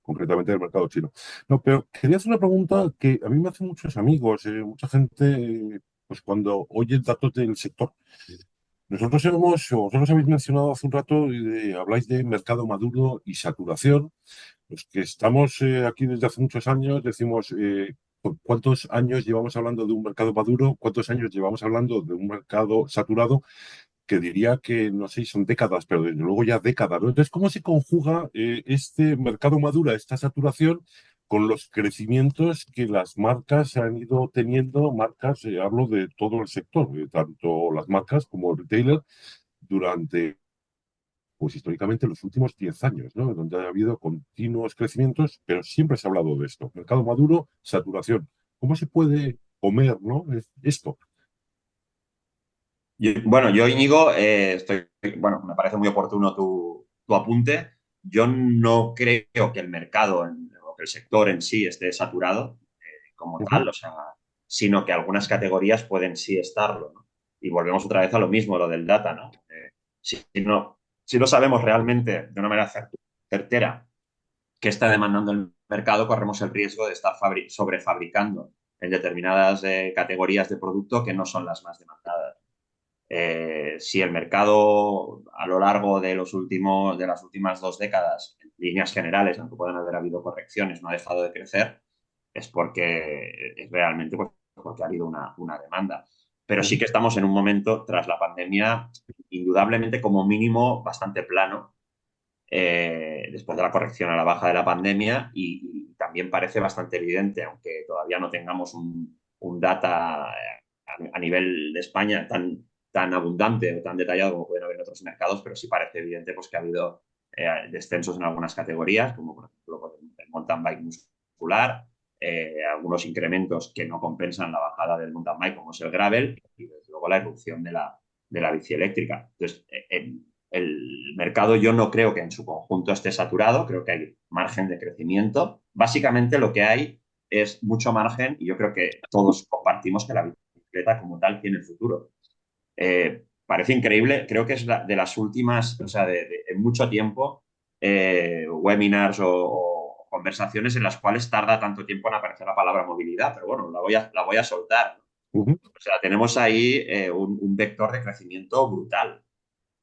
concretamente del mercado chino. No, pero quería hacer una pregunta que a mí me hacen muchos amigos, mucha gente, pues cuando oye datos del sector. Vosotros habéis mencionado hace un rato, habláis de mercado maduro y saturación. Los que estamos aquí desde hace muchos años decimos, ¿cuántos años llevamos hablando de un mercado maduro? ¿Cuántos años llevamos hablando de un mercado saturado? Que diría que, no sé, son décadas, pero desde luego ya décadas, ¿no? Entonces, ¿cómo se conjuga este mercado maduro, esta saturación, con los crecimientos que las marcas han ido teniendo, marcas, hablo de todo el sector, tanto las marcas como el retailer, durante, pues históricamente, los últimos 10 años, ¿no? Donde ha habido continuos crecimientos, pero siempre se ha hablado de esto. Mercado maduro, saturación. ¿Cómo se puede comer, ¿no? Esto. Bueno, yo, Íñigo, bueno, me parece muy oportuno tu apunte. Yo no creo que el mercado o que el sector en sí esté saturado como Ujú, tal, o sea, sino que algunas categorías pueden sí estarlo, ¿no? Y volvemos otra vez a lo mismo, lo del data, ¿no? Si no sabemos realmente de una manera certera qué está demandando el mercado, corremos el riesgo de estar sobrefabricando en determinadas categorías de producto que no son las más demandadas. Si el mercado a lo largo de las últimas 2 décadas, en líneas generales, aunque puedan haber habido correcciones, no ha dejado de crecer, es porque es realmente pues, porque ha habido una demanda. Pero sí ujú, que estamos en un momento, tras la pandemia, indudablemente como mínimo bastante plano, después de la corrección a la baja de la pandemia y también parece bastante evidente, aunque todavía no tengamos un data a nivel de España tan abundante o tan detallado como pueden haber en otros mercados, pero sí parece evidente pues, que ha habido descensos en algunas categorías, como por ejemplo pues, el mountain bike muscular, algunos incrementos que no compensan la bajada del mountain bike, como es el gravel, y desde luego la irrupción de la bici eléctrica. Entonces, el mercado yo no creo que en su conjunto esté saturado, creo que hay margen de crecimiento. Básicamente lo que hay es mucho margen y yo creo que todos compartimos que la bicicleta como tal tiene el futuro. Parece increíble, creo que es de las últimas, o sea, de mucho tiempo, webinars o conversaciones en las cuales tarda tanto tiempo en aparecer la palabra movilidad, pero bueno, la voy a soltar. ujú. O sea, tenemos ahí un vector de crecimiento brutal.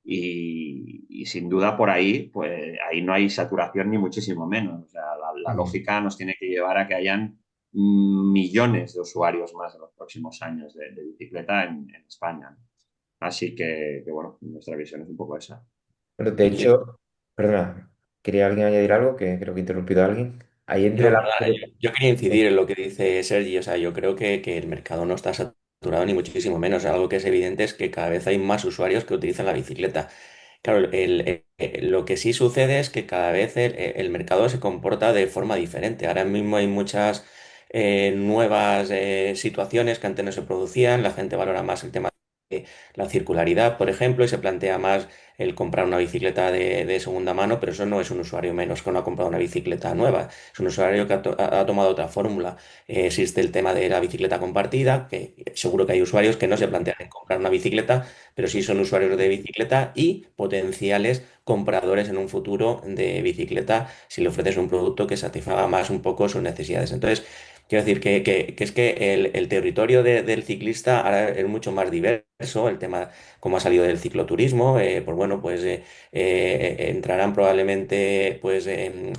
Y sin duda por ahí, pues ahí no hay saturación ni muchísimo menos. O sea, la Mm. lógica nos tiene que llevar a que hayan millones de usuarios más en los próximos años de bicicleta en España, ¿no? Así que, bueno, nuestra visión es un poco esa. Bueno, de hecho, perdona, ¿quería alguien añadir algo? Que creo que he interrumpido a alguien. Ahí entre No, la... perdona, yo quería incidir en lo que dice Sergi, o sea, yo creo que el mercado no está saturado ni muchísimo menos. Algo que es evidente es que cada vez hay más usuarios que utilizan la bicicleta. Claro, lo que sí sucede es que cada vez el mercado se comporta de forma diferente. Ahora mismo hay muchas nuevas situaciones que antes no se producían, la gente valora más el tema de la circularidad, por ejemplo, y se plantea más el comprar una bicicleta de segunda mano, pero eso no es un usuario menos que no ha comprado una bicicleta nueva, es un usuario que ha tomado otra fórmula. Existe el tema de la bicicleta compartida, que seguro que hay usuarios que no se plantean en comprar una bicicleta, pero sí son usuarios de bicicleta y potenciales compradores en un futuro de bicicleta si le ofreces un producto que satisfaga más un poco sus necesidades. Entonces, quiero decir que es que el territorio del ciclista ahora es mucho más diverso, el tema como ha salido del cicloturismo, pues bueno, pues entrarán probablemente pues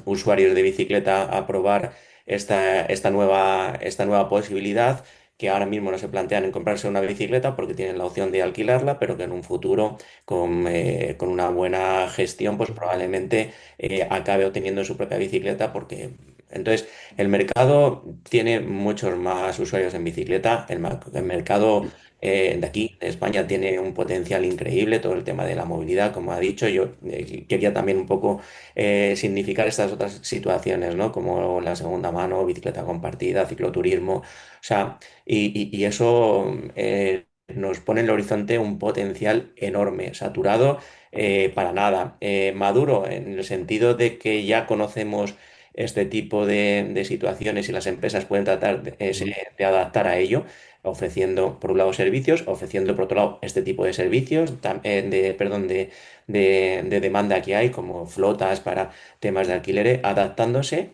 usuarios de bicicleta a probar esta nueva posibilidad que ahora mismo no se plantean en comprarse una bicicleta porque tienen la opción de alquilarla, pero que en un futuro con una buena gestión pues probablemente acabe obteniendo su propia bicicleta porque... Entonces, el mercado tiene muchos más usuarios en bicicleta. El mercado de aquí, de España, tiene un potencial increíble. Todo el tema de la movilidad, como ha dicho, yo quería también un poco significar estas otras situaciones, ¿no? Como la segunda mano, bicicleta compartida, cicloturismo. O sea, y eso nos pone en el horizonte un potencial enorme, saturado para nada, maduro en el sentido de que ya conocemos este tipo de situaciones y las empresas pueden tratar de adaptar a ello, ofreciendo por un lado servicios, ofreciendo por otro lado este tipo de servicios, perdón, de demanda que hay, como flotas para temas de alquileres, adaptándose.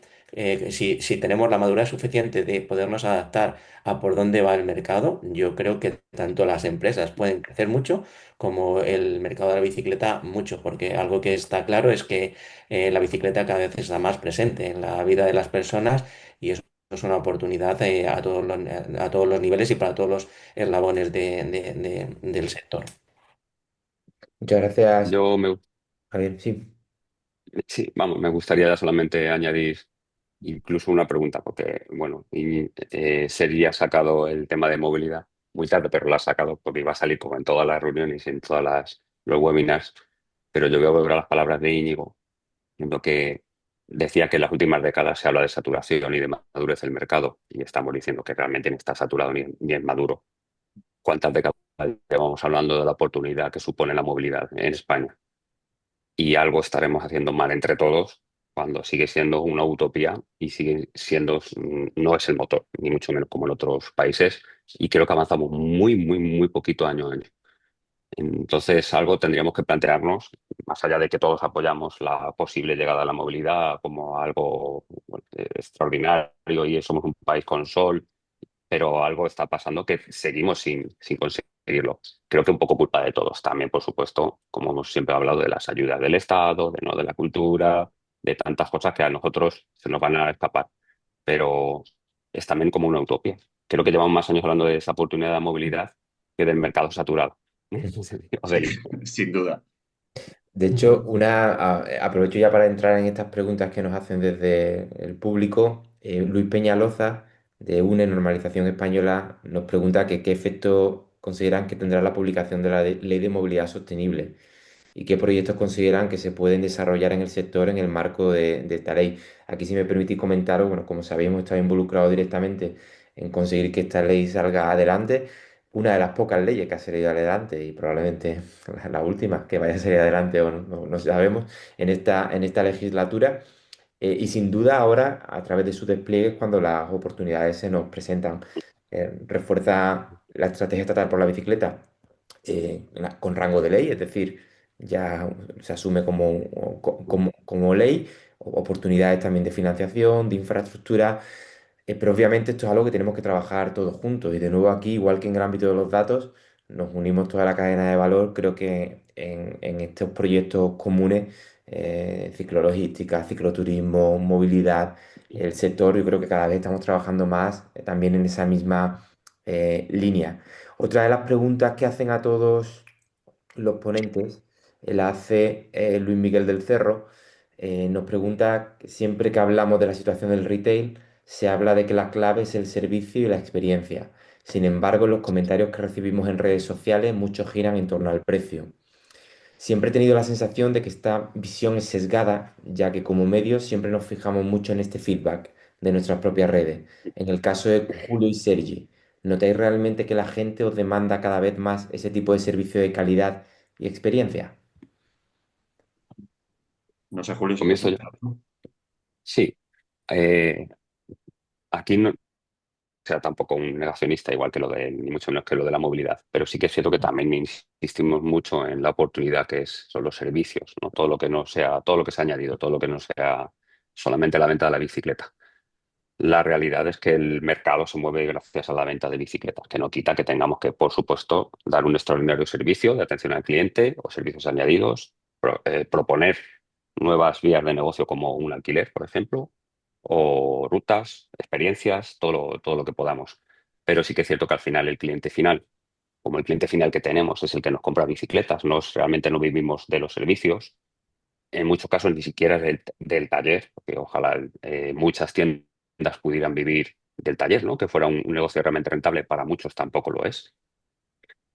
Si tenemos la madurez suficiente de podernos adaptar a por dónde va el mercado, yo creo que tanto las empresas pueden crecer mucho como el mercado de la bicicleta mucho, porque algo que está claro es que la bicicleta cada vez está más presente en la vida de las personas y eso es una oportunidad a todos los niveles y para todos los eslabones del sector. Muchas gracias, Yo me, Javier. Sí. sí, vamos, me gustaría solamente añadir. incluso una pregunta, porque, bueno, Sergi ha sacado el tema de movilidad muy tarde, pero lo ha sacado porque iba a salir como en todas las reuniones, en todas los webinars. Pero yo voy a volver a las palabras de Íñigo, en lo que decía que en las últimas décadas se habla de saturación y de madurez del mercado, y estamos diciendo que realmente ni está saturado ni es maduro. ¿Cuántas décadas llevamos hablando de la oportunidad que supone la movilidad en España? Y algo estaremos haciendo mal entre todos cuando sigue siendo una utopía y sigue siendo, no es el motor, ni mucho menos como en otros países, y creo que avanzamos muy, muy, muy poquito año a año. Entonces, algo tendríamos que plantearnos, más allá de que todos apoyamos la posible llegada a la movilidad como algo bueno, extraordinario y somos un país con sol, pero algo está pasando que seguimos sin conseguirlo. Creo que un poco culpa de todos. También, por supuesto, como hemos siempre hablado, de las ayudas del Estado, de no de la cultura, de tantas cosas que a nosotros se nos van a escapar. Pero es también como una utopía. Creo que llevamos más años hablando de esa oportunidad de movilidad que del mercado saturado. O Sí, del- sin duda. De hecho, aprovecho ya para entrar en estas preguntas que nos hacen desde el público. Luis Peñaloza, de UNE Normalización Española, nos pregunta que qué efecto consideran que tendrá la publicación de la Ley de Movilidad Sostenible y qué proyectos consideran que se pueden desarrollar en el sector en el marco de esta ley. Aquí, si me permitís comentaros, bueno, como sabéis, hemos estado involucrados directamente en conseguir que esta ley salga adelante. Una de las pocas leyes que ha salido adelante y probablemente la última que vaya a salir adelante o no sabemos en esta legislatura. Y sin duda ahora, a través de su despliegue, es cuando las oportunidades se nos presentan. Refuerza la estrategia estatal por la bicicleta con rango de ley, es decir, ya se asume como ley, oportunidades también de financiación, de infraestructura, pero obviamente esto es algo que tenemos que trabajar todos juntos y de nuevo aquí, igual que en el ámbito de los datos, nos unimos toda la cadena de valor, creo que en estos proyectos comunes, ciclologística, cicloturismo, movilidad, el sector, yo creo que cada vez estamos trabajando más también en esa misma línea. Otra de las preguntas que hacen a todos los ponentes la hace Luis Miguel del Cerro. Nos pregunta, siempre que hablamos de la situación del retail, se habla de que la clave es el servicio y la experiencia. Sin embargo, en los comentarios que recibimos en redes sociales, muchos giran en torno al precio. Siempre he tenido la sensación de que esta visión es sesgada, ya que como medios siempre nos fijamos mucho en este feedback de nuestras propias redes. En el caso de Julio y Sergi, ¿notáis realmente que la gente os demanda cada vez más ese tipo de servicio de calidad y experiencia? No sé, Julio, si quieres Comienzo yo. empezar tú. Sí. Eh, aquí no, sea tampoco un negacionista, igual que ni mucho menos que lo de la movilidad, pero sí que es cierto que también insistimos mucho en la oportunidad que son los servicios, ¿no? Todo lo que no sea, todo lo que se ha añadido, todo lo que no sea solamente la venta de la bicicleta. La realidad es que el mercado se mueve gracias a la venta de bicicletas, que no quita que tengamos que, por supuesto, dar un extraordinario servicio de atención al cliente o servicios añadidos, proponer nuevas vías de negocio como un alquiler, por ejemplo, o rutas, experiencias, todo lo que podamos. Pero sí que es cierto que al final el cliente final, como el cliente final que tenemos es el que nos compra bicicletas, realmente no vivimos de los servicios, en muchos casos ni siquiera del taller, porque ojalá muchas tiendas pudieran vivir del taller, ¿no? Que fuera un negocio realmente rentable, para muchos tampoco lo es.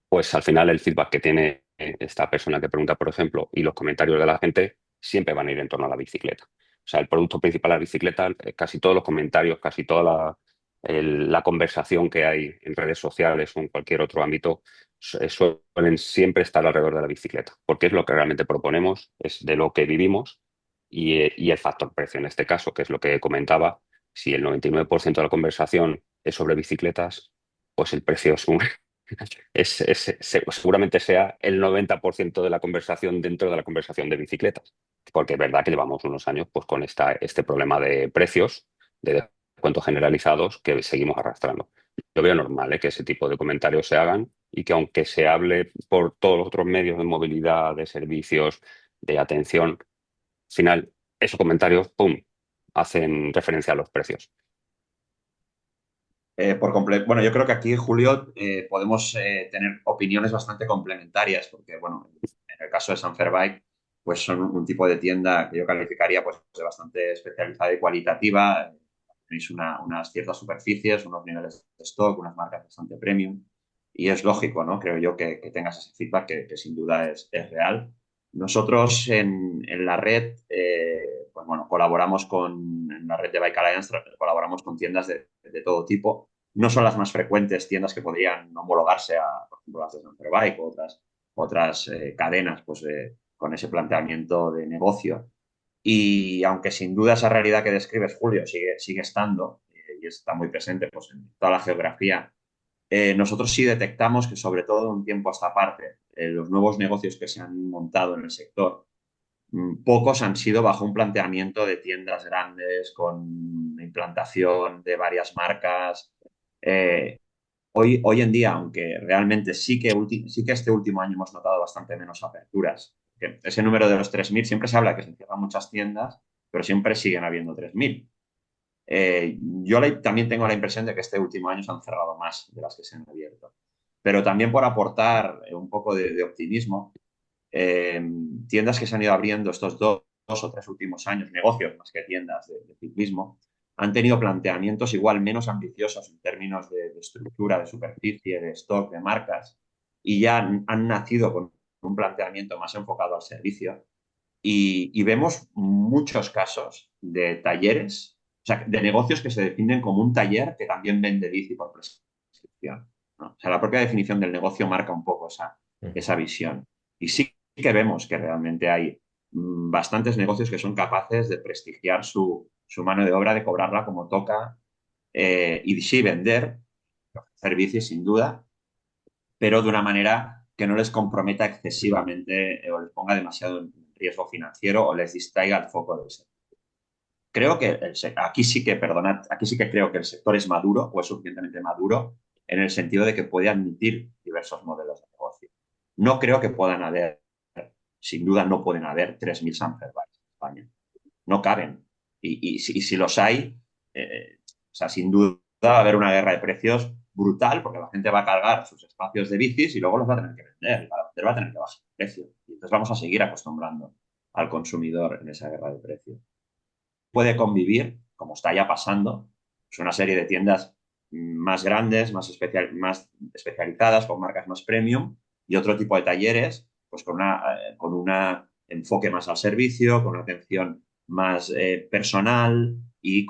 Pues al final el feedback que tiene esta persona que pregunta, por ejemplo, y los comentarios de la gente siempre van a ir en torno a la bicicleta. O sea, el producto principal de la bicicleta, casi todos los comentarios, casi toda la conversación que hay en redes sociales o en cualquier otro ámbito suelen siempre estar alrededor de la bicicleta, porque es lo que realmente proponemos, es de lo que vivimos y el factor precio en este caso, que es lo que comentaba. Si el 99% de la conversación es sobre bicicletas, pues el precio es seguramente sea el 90% de la conversación dentro de la conversación de bicicletas, porque es verdad que llevamos unos años pues, con este problema de precios, de descuentos generalizados que seguimos arrastrando. Yo veo normal que ese tipo de comentarios se hagan y que aunque se hable por todos los otros medios de movilidad, de servicios, de atención, al final esos comentarios, ¡pum!, hacen referencia a los precios. Bueno, yo creo que aquí, Julio, podemos tener opiniones bastante complementarias, porque, bueno, en el caso de Sanfer Bike, pues son un tipo de tienda que yo calificaría pues, de bastante especializada y cualitativa. tenéis unas ciertas superficies, unos niveles de stock, unas marcas bastante premium. Y es lógico, ¿no? Creo yo que tengas ese feedback que sin duda es real. Nosotros en la red, pues bueno, en la red de Bike Alliance colaboramos con tiendas de todo tipo. No son las más frecuentes tiendas que podrían homologarse a, por ejemplo, las de Superbike o otras cadenas, pues con ese planteamiento de negocio. Y aunque sin duda esa realidad que describes, Julio, sigue estando y está muy presente pues, en toda la geografía, nosotros sí detectamos que, sobre todo de un tiempo a esta parte, los nuevos negocios que se han montado en el sector, pocos han sido bajo un planteamiento de tiendas grandes con implantación de varias marcas. Eh, hoy en día, aunque realmente sí que este último año hemos notado bastante menos aperturas, que ese número de los 3.000 siempre se habla que se cierran muchas tiendas, pero siempre siguen habiendo 3.000. Yo también tengo la impresión de que este último año se han cerrado más de las que se han abierto. Pero también por aportar un poco de optimismo, eh, tiendas que se han ido abriendo estos dos o tres últimos años, negocios más que tiendas de ciclismo, han tenido planteamientos igual menos ambiciosos en términos de estructura, de superficie, de stock, de marcas, y ya han nacido con un planteamiento más enfocado al servicio. Y vemos muchos casos de talleres, o sea, de negocios que se definen como un taller que también vende bici por prescripción, ¿no? O sea, la propia definición del negocio marca un poco esa visión. Y sí que vemos que realmente hay bastantes negocios que son capaces de prestigiar su mano de obra, de cobrarla como toca, y sí vender servicios sin duda, pero de una manera que no les comprometa excesivamente o les ponga demasiado en riesgo financiero o les distraiga el foco del sector. Creo que aquí sí que, perdonad, aquí sí que creo que el sector es maduro o es suficientemente maduro en el sentido de que puede admitir diversos modelos de negocio. No creo que puedan haber, sin duda no pueden haber 3.000 Sanfer Bikes en España. No caben. Y si los hay, o sea, sin duda va a haber una guerra de precios brutal porque la gente va a cargar sus espacios de bicis y luego los va a tener que vender. Y para vender va a tener que bajar el precio. Y entonces vamos a seguir acostumbrando al consumidor en esa guerra de precios. Puede convivir, como está ya pasando, pues una serie de tiendas más grandes, más especializadas, con marcas más premium y otro tipo de talleres, pues con un enfoque más al servicio, con una atención más personal y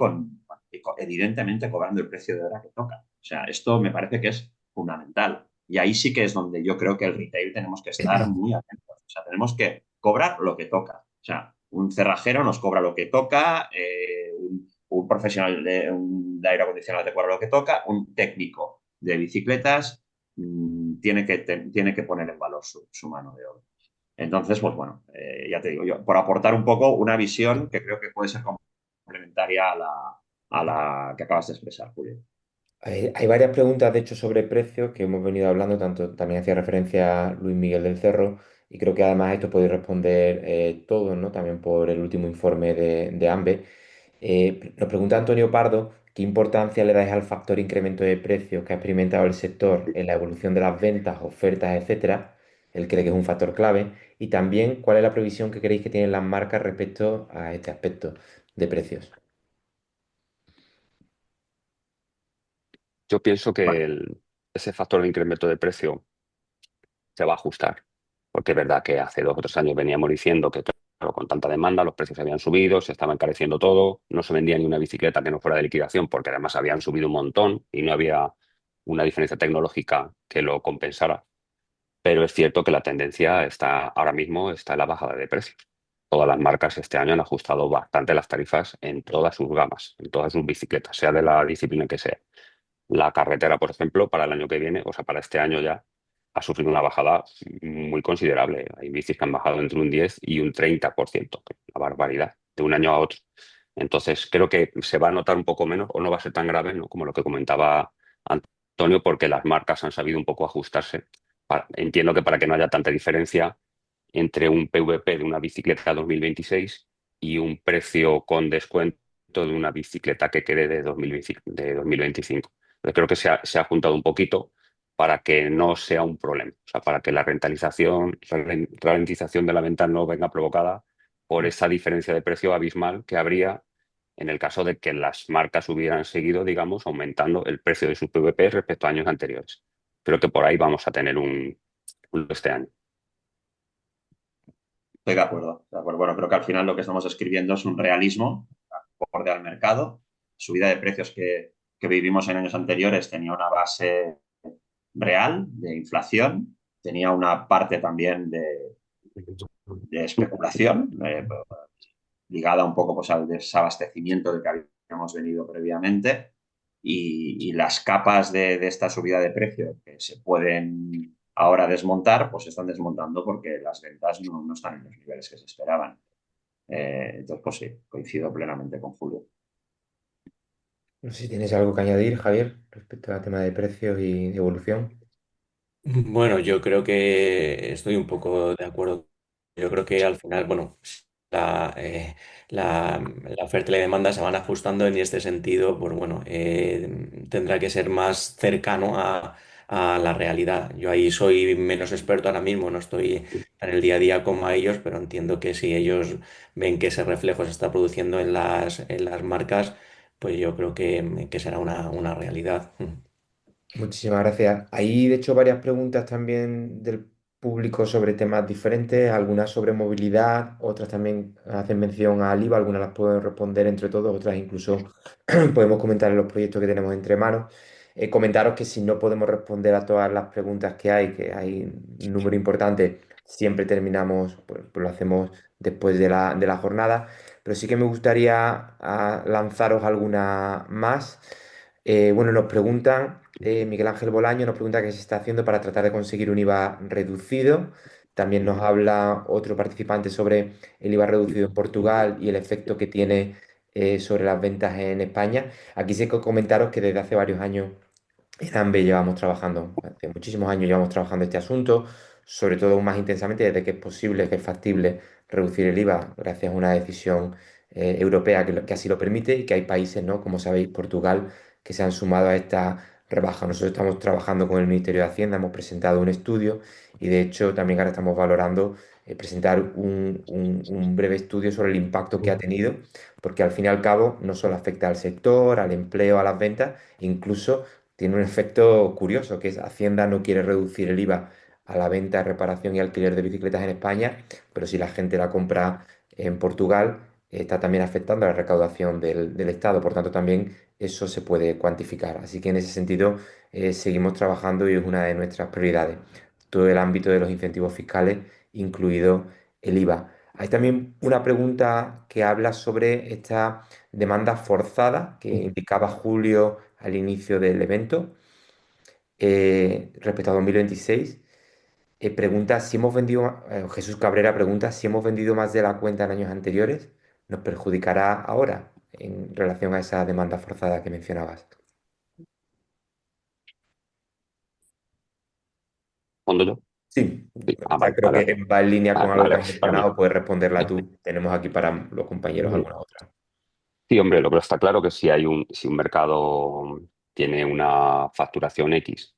evidentemente cobrando el precio de hora que toca. O sea, esto me parece que es fundamental. Y ahí sí que es donde yo creo que el retail tenemos que estar muy atentos. O sea, tenemos que cobrar lo que toca. O sea, un cerrajero nos cobra lo que toca, un profesional de aire acondicionado te cobra lo que toca, un técnico de bicicletas tiene que poner en valor su mano de obra. Entonces, pues bueno, ya te digo yo, por aportar un poco una visión que creo que puede ser complementaria a la que acabas de expresar, Julio. Hay varias preguntas, de hecho, sobre precios que hemos venido hablando, tanto también hacía referencia a Luis Miguel del Cerro, y creo que además esto podéis responder todos, ¿no? También por el último informe de AMBE. Nos pregunta Antonio Pardo, ¿qué importancia le dais al factor incremento de precios que ha experimentado el sector en la evolución de las ventas, ofertas, etcétera? Él cree que es un factor clave. Y también, ¿cuál es la previsión que creéis que tienen las marcas respecto a este aspecto de precios? Yo pienso Bueno, que ese factor de incremento de precio se va a ajustar, porque es verdad que hace 2 o 3 años veníamos diciendo que claro, con tanta demanda los precios habían subido, se estaba encareciendo todo, no se vendía ni una bicicleta que no fuera de liquidación porque además habían subido un montón y no había una diferencia tecnológica que lo compensara. Pero es cierto que la tendencia ahora mismo está en la bajada de precios. Todas las marcas este año han ajustado bastante las tarifas en todas sus gamas, en todas sus bicicletas, sea de la disciplina que sea. La carretera, por ejemplo, para el año que viene, o sea, para este año ya, ha sufrido una bajada muy considerable. Hay bicis que han bajado entre un 10 y un 30%, que es una barbaridad, de un año a otro. Entonces, creo que se va a notar un poco menos o no va a ser tan grave, ¿no? Como lo que comentaba Antonio, porque las marcas han sabido un poco ajustarse. Entiendo que para que no haya tanta diferencia entre un PVP de una bicicleta 2026 y un precio con descuento de una bicicleta que quede de 2025. Yo creo que se ha juntado un poquito para que no sea un problema, o sea, para que la ralentización de la venta no venga provocada por esa diferencia de precio abismal que habría en el caso de que las marcas hubieran seguido, digamos, aumentando el precio de sus PVP respecto a años anteriores. Creo que por ahí vamos a tener un este año. Estoy de acuerdo, de acuerdo. Bueno, creo que al final lo que estamos escribiendo es un realismo acorde al mercado. Subida de precios que vivimos en años anteriores tenía una base real de inflación, tenía una parte también de especulación, ligada un poco pues, al desabastecimiento del que habíamos venido previamente y las capas de esta subida de precio que se pueden ahora desmontar, pues se están desmontando porque las ventas no están en los niveles que se esperaban. Entonces, pues sí, coincido plenamente con Julio. No sé si tienes algo que añadir, Javier, respecto al tema de precios y de evolución. Bueno, yo creo que estoy un poco de acuerdo. Yo creo que al final, bueno, la, eh, la oferta y la demanda se van ajustando en este sentido, pues bueno, tendrá que ser más cercano a la realidad. Yo ahí soy menos experto ahora mismo, no estoy en el día a día como a ellos, pero entiendo que si ellos ven que ese reflejo se está produciendo en las marcas, pues yo creo que será una realidad. Muchísimas gracias. Hay, de hecho, varias preguntas también del público sobre temas diferentes, algunas sobre movilidad, otras también hacen mención al IVA, algunas las pueden responder entre todos, otras incluso podemos comentar en los proyectos que tenemos entre manos. Comentaros que si no podemos responder a todas las preguntas que hay un número importante, siempre terminamos, pues lo hacemos después de la jornada, pero sí que me gustaría lanzaros alguna más. Bueno, nos preguntan, Miguel Ángel Bolaño nos pregunta qué se está haciendo para tratar de conseguir un IVA reducido. También nos habla otro participante sobre el IVA reducido en Portugal y el efecto que tiene sobre las ventas en España. Aquí sí que comentaros que desde hace varios años en AMBE llevamos trabajando, hace muchísimos años llevamos trabajando este asunto, sobre todo aún más intensamente desde que es posible, que es factible reducir el IVA gracias a una decisión europea que así lo permite y que hay países, ¿no? Como sabéis, Portugal, que se han sumado a esta rebaja. Nosotros estamos trabajando con el Ministerio de Hacienda, hemos presentado un estudio y de hecho también ahora estamos valorando presentar un breve estudio sobre el impacto que ha tenido, porque al fin y al cabo no solo afecta al sector, al empleo, a las ventas, incluso tiene un efecto curioso, que es Hacienda no quiere reducir el IVA a la venta, reparación y alquiler de bicicletas en España, pero si la gente la compra en Portugal, está también afectando a la recaudación del Estado. Por tanto, también eso se puede cuantificar. Así que en ese sentido, seguimos trabajando y es una de nuestras prioridades. Todo el ámbito de los incentivos fiscales, incluido el IVA. Hay también una pregunta que habla sobre esta demanda forzada que indicaba Julio al inicio del evento, respecto a 2026. Pregunta si hemos vendido, Jesús Cabrera pregunta si hemos vendido más de la cuenta en años anteriores, ¿nos perjudicará ahora en relación a esa demanda forzada que mencionabas? ¿Cuándo yo? Sí, Sí. Ah, ya vale, creo vale, que va en línea con vale, algo que vale, has vale. mencionado, puedes responderla tú. Tenemos aquí para los compañeros alguna otra. Sí, hombre, lo que está claro que si un mercado tiene una facturación X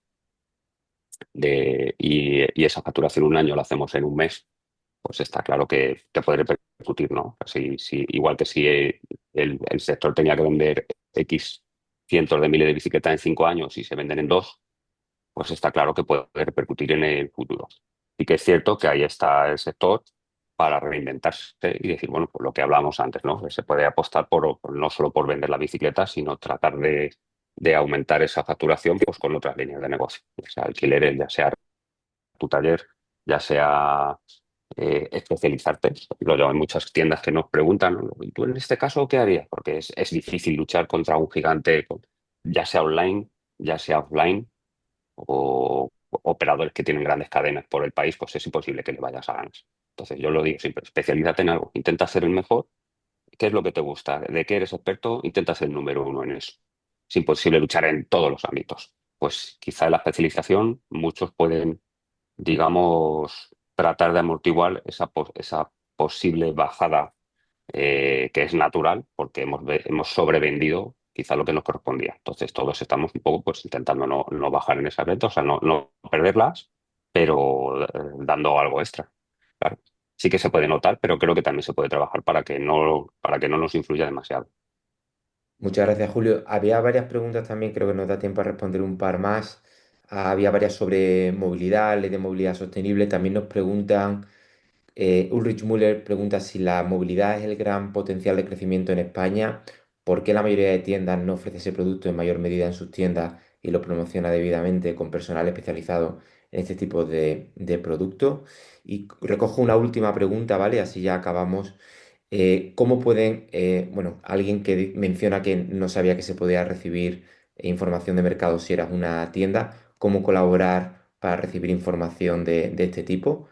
y esa facturación un año la hacemos en un mes, pues está claro que te puede repercutir, ¿no? Igual que si el sector tenía que vender X cientos de miles de bicicletas en 5 años y se venden en dos, pues está claro que puede repercutir en el futuro. Y que es cierto que ahí está el sector para reinventarse y decir, bueno, pues lo que hablábamos antes, ¿no? Que se puede apostar no solo por vender la bicicleta, sino tratar de aumentar esa facturación pues, con otras líneas de negocio, ya sea alquileres, ya sea tu taller, ya sea especializarte. Hay muchas tiendas que nos preguntan, ¿no? ¿Y tú en este caso qué harías? Porque es difícil luchar contra un gigante, ya sea online, ya sea offline o operadores que tienen grandes cadenas por el país, pues es imposible que le vayas a ganar. Entonces yo lo digo siempre, especialízate en algo, intenta ser el mejor. ¿Qué es lo que te gusta? ¿De qué eres experto? Intenta ser el número uno en eso. Es imposible luchar en todos los ámbitos. Pues quizá en la especialización muchos pueden, digamos, tratar de amortiguar esa posible bajada que es natural porque hemos sobrevendido quizá lo que nos correspondía. Entonces todos estamos un poco pues intentando no bajar en esas ventas, o sea, no perderlas, pero dando algo extra. Claro. Sí que se puede notar, pero creo que también se puede trabajar para que no nos influya demasiado. Muchas gracias, Julio. Había varias preguntas también, creo que nos da tiempo a responder un par más. Había varias sobre movilidad, ley de movilidad sostenible. También nos preguntan, Ulrich Müller pregunta si la movilidad es el gran potencial de crecimiento en España, ¿por qué la mayoría de tiendas no ofrece ese producto en mayor medida en sus tiendas y lo promociona debidamente con personal especializado en este tipo de producto? Y recojo una última pregunta, ¿vale? Así ya acabamos. ¿Cómo pueden, bueno, alguien que menciona que no sabía que se podía recibir información de mercado si eras una tienda, cómo colaborar para recibir información de este tipo?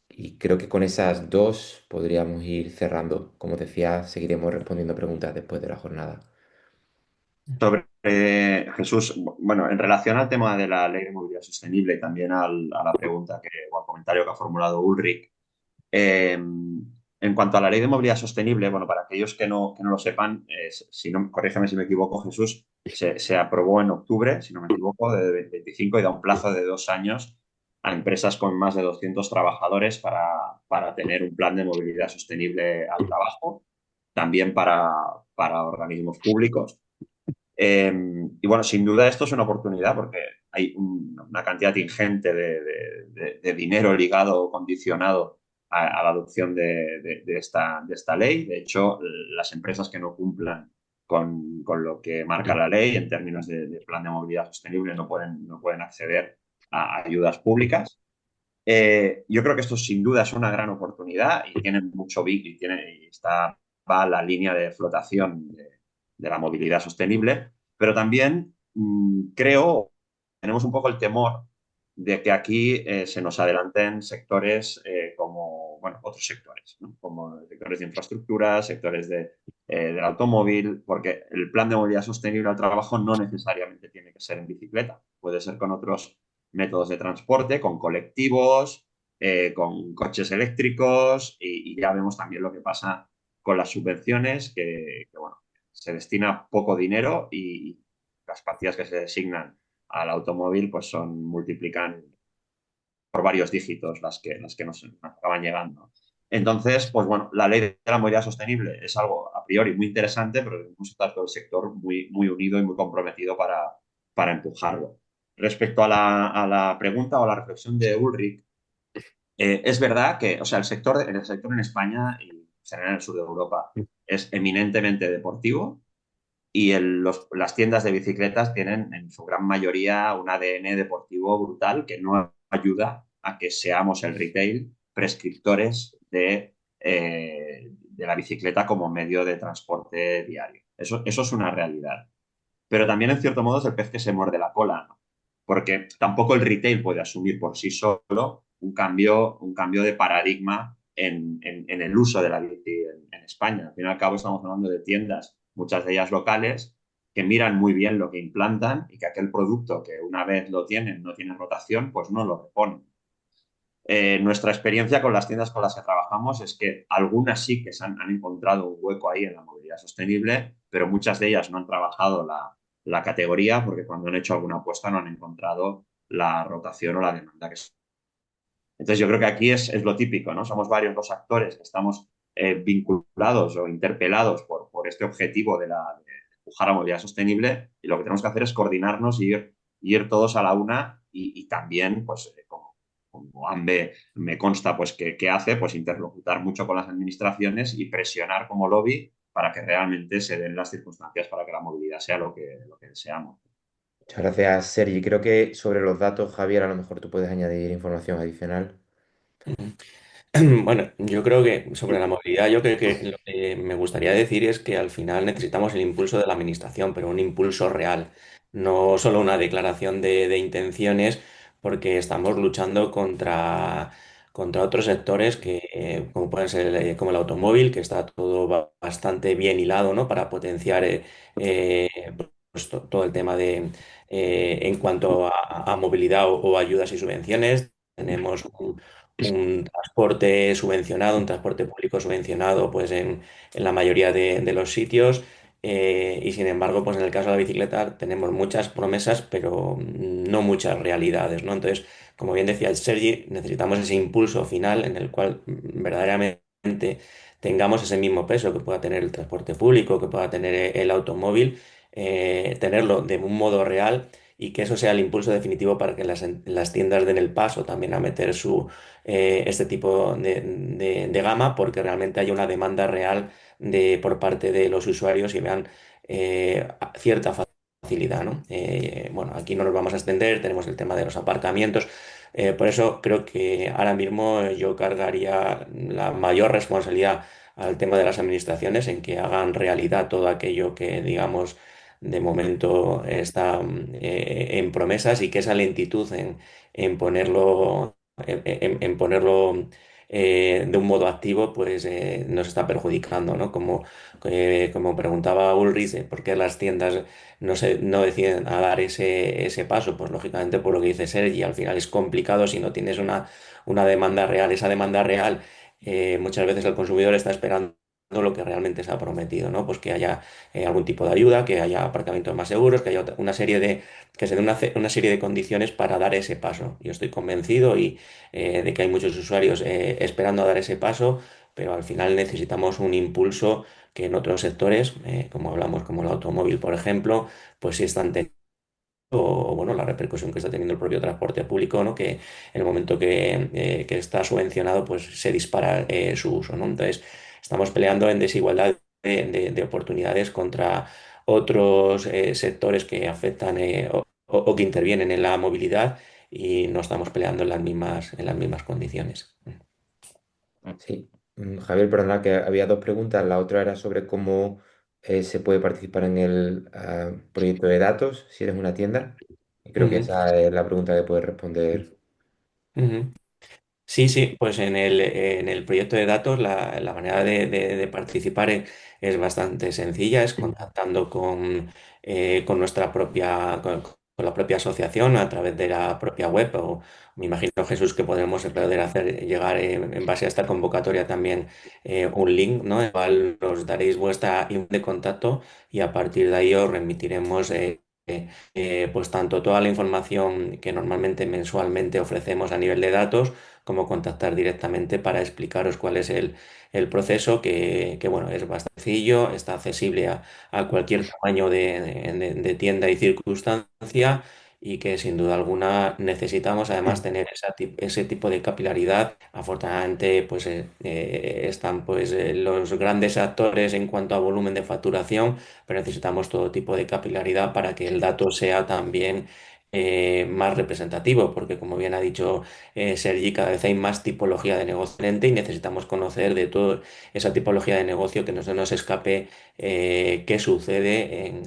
Y creo que con esas dos podríamos ir cerrando. Como decía, seguiremos respondiendo preguntas después de la jornada. Sobre Jesús, bueno, en relación al tema de la ley de movilidad sostenible y también a la pregunta o al comentario que ha formulado Ulrich, en cuanto a la ley de movilidad sostenible, bueno, para aquellos que no lo sepan, si no, corrígeme si me equivoco, Jesús, se aprobó en octubre, si no me equivoco, de 25 y da un plazo de 2 años a empresas con más de 200 trabajadores para tener un plan de movilidad sostenible al trabajo, también para organismos públicos. Y bueno, sin duda esto es una oportunidad porque hay una cantidad ingente de dinero ligado o condicionado a la adopción de esta ley. De hecho, las empresas que no cumplan con lo que marca la ley en términos de plan de movilidad sostenible no pueden acceder a ayudas públicas. Yo creo que esto sin duda es una gran oportunidad y tiene mucho big va a la línea de flotación de la movilidad sostenible, pero también creo, tenemos un poco el temor de que aquí se nos adelanten sectores como, bueno, otros sectores, ¿no? Como sectores de infraestructura, sectores del automóvil, porque el plan de movilidad sostenible al trabajo no necesariamente tiene que ser en bicicleta, puede ser con otros métodos de transporte, con colectivos, con coches eléctricos y ya vemos también lo que pasa con las subvenciones, bueno, se destina poco dinero y las partidas que se designan al automóvil pues multiplican por varios dígitos las que nos acaban llegando. Entonces, pues bueno, la ley de la movilidad sostenible es algo a priori muy interesante, pero debemos estar todo el sector muy, muy unido y muy comprometido para empujarlo. Respecto a la pregunta o a la reflexión de Ulrich, es verdad que, o sea, el sector en España y en general en el sur de Europa es eminentemente deportivo y las tiendas de bicicletas tienen en su gran mayoría un ADN deportivo brutal que no ayuda a que seamos el retail prescriptores de la bicicleta como medio de transporte diario. Eso es una realidad. Pero también, en cierto modo, es el pez que se muerde la cola, ¿no? Porque tampoco el retail puede asumir por sí solo un cambio de paradigma en el uso de la bici en España. Al fin y al cabo estamos hablando de tiendas, muchas de ellas locales, que miran muy bien lo que implantan y que aquel producto que una vez lo tienen no tiene rotación, pues no lo reponen. Nuestra experiencia con las tiendas con las que trabajamos es que algunas sí que han encontrado un hueco ahí en la movilidad sostenible, pero muchas de ellas no han trabajado la categoría porque cuando han hecho alguna apuesta no han encontrado la rotación o la demanda que es. Entonces yo creo que aquí es lo típico, ¿no? Somos varios los actores que estamos vinculados o interpelados por este objetivo de empujar la movilidad sostenible y lo que tenemos que hacer es coordinarnos y ir todos a la una y también, pues, como AMBE me consta pues que hace, pues interlocutar mucho con las administraciones y presionar como lobby para que realmente se den las circunstancias para que la movilidad sea lo que deseamos. Muchas gracias, Sergi. Creo que sobre los datos, Javier, a lo mejor tú puedes añadir información adicional. Bueno, yo creo que sobre la movilidad, yo creo que lo que me gustaría decir es que al final necesitamos el impulso de la administración, pero un impulso real, no solo una declaración de intenciones, porque estamos luchando contra otros sectores que, como pueden ser como el automóvil, que está todo bastante bien hilado, ¿no? Para potenciar eh, pues, todo el tema de en cuanto a movilidad o ayudas y subvenciones. Tenemos un transporte subvencionado, un transporte público subvencionado, pues en la mayoría de los sitios. Y sin embargo, pues en el caso de la bicicleta tenemos muchas promesas, pero no muchas realidades, ¿no? Entonces, como bien decía el Sergi, necesitamos ese impulso final en el cual verdaderamente tengamos ese mismo peso que pueda tener el transporte público, que pueda tener el automóvil, tenerlo de un modo real y que eso sea el impulso definitivo para que las tiendas den el paso también a meter este tipo de gama, porque realmente hay una demanda real por parte de los usuarios y vean cierta facilidad, ¿no? Bueno, aquí no nos vamos a extender, tenemos el tema de los aparcamientos. Por eso creo que ahora mismo yo cargaría la mayor responsabilidad al tema de las administraciones en que hagan realidad todo aquello que, digamos, de momento está en promesas, y que esa lentitud en ponerlo, en ponerlo de un modo activo, pues nos está perjudicando, ¿no? Como preguntaba Ulrich, ¿por qué las tiendas no deciden a dar ese paso? Pues lógicamente por lo que dice Sergi, al final es complicado si no tienes una demanda real. Esa demanda real, muchas veces el consumidor está esperando lo que realmente se ha prometido, ¿no? Pues que haya algún tipo de ayuda, que haya aparcamientos más seguros, que haya que se dé una serie de condiciones para dar ese paso. Yo estoy convencido de que hay muchos usuarios esperando a dar ese paso, pero al final necesitamos un impulso que en otros sectores, como hablamos, como el automóvil, por ejemplo, pues sí están teniendo, o bueno, la repercusión que está teniendo el propio transporte público, ¿no? Que en el momento que está subvencionado, pues se dispara su uso, ¿no? Entonces, estamos peleando en desigualdad de oportunidades contra otros sectores que afectan o que intervienen en la movilidad, y no estamos peleando en las mismas condiciones. Sí. Javier, perdona, que había dos preguntas. La otra era sobre cómo se puede participar en el proyecto de datos si eres una tienda. Y creo que Ujú, esa es la pregunta que puedes responder. ujú. Sí, sí, pues en el proyecto de datos la manera de participar es bastante sencilla, es contactando con nuestra con la propia asociación a través de la propia web, o me imagino, Jesús, que podremos poder hacer llegar en base a esta convocatoria también un link, ¿no? En el cual nos daréis vuestra email de contacto, y a partir de ahí os remitiremos pues tanto toda la información que normalmente mensualmente ofrecemos a nivel de datos, como contactar directamente para explicaros cuál es el proceso, que, bueno, es bastante sencillo, está accesible a cualquier tamaño de tienda y circunstancia, y que sin duda alguna necesitamos además tener ese tipo de capilaridad. Afortunadamente, pues están pues los grandes actores en cuanto a volumen de facturación, pero necesitamos todo tipo de capilaridad para que el dato sea también más representativo, porque como bien ha dicho Sergi, cada vez hay más tipología de negocio diferente, y necesitamos conocer de toda esa tipología de negocio, que no se nos escape qué sucede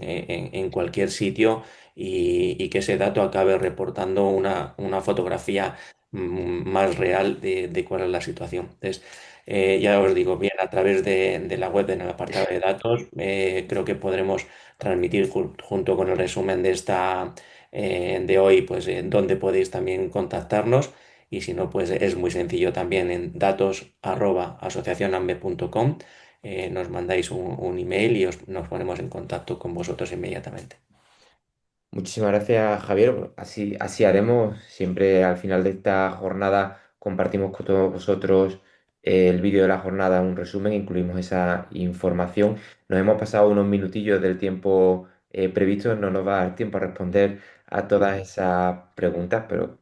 en cualquier sitio, y que ese dato acabe reportando una fotografía más real de cuál es la situación. Entonces, ya os digo, bien, a través de la web en el apartado de datos, creo que podremos transmitir junto con el resumen de hoy, pues dónde podéis también contactarnos. Y si no, pues es muy sencillo también en datos@asociacionambe.com. Nos mandáis un email y nos ponemos en contacto con vosotros inmediatamente. Muchísimas gracias, Javier. Así haremos. Siempre al final de esta jornada compartimos con todos vosotros el vídeo de la jornada, un resumen, incluimos esa información. Nos hemos pasado unos minutillos del tiempo previsto, no nos va a dar tiempo a responder a todas esas preguntas, pero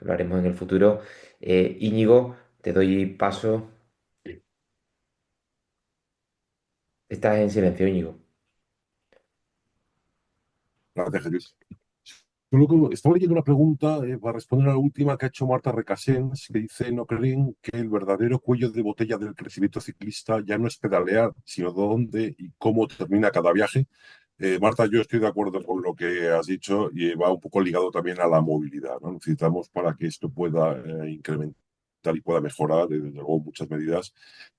lo haremos en el futuro. Íñigo, te doy paso. Estás en silencio, Íñigo. Gracias, Jesús. Luego, estaba leyendo una pregunta para responder a la última que ha hecho Marta Recasens, que dice: ¿no creen que el verdadero cuello de botella del crecimiento ciclista ya no es pedalear, sino dónde y cómo termina cada viaje? Marta, yo estoy de acuerdo con lo que has dicho y va un poco ligado también a la movilidad, ¿no? Necesitamos, para que esto pueda incrementar y pueda mejorar, desde luego, muchas medidas.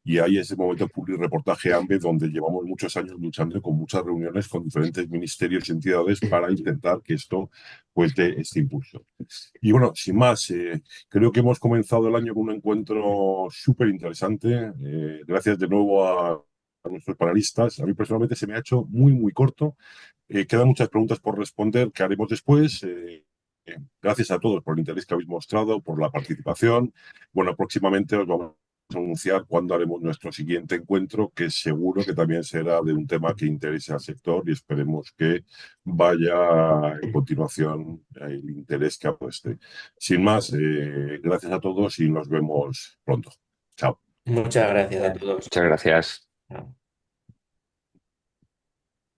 Y hay ese momento reportaje AMBE donde llevamos muchos años luchando con muchas reuniones con diferentes ministerios y entidades para intentar que esto pues dé este impulso. Y bueno, sin más, creo que hemos comenzado el año con un encuentro súper interesante. Gracias de nuevo a nuestros panelistas. A mí personalmente se me ha hecho muy, muy corto. Quedan muchas preguntas por responder que haremos después. Gracias a todos por el interés que habéis mostrado, por la participación. Bueno, próximamente os vamos anunciar cuándo haremos nuestro siguiente encuentro, que seguro que también será de un tema que interese al sector y esperemos que vaya en continuación el interés que apueste. Sin más, gracias a todos y nos vemos pronto. Chao. Muchas gracias a todos. Muchas gracias. Chao.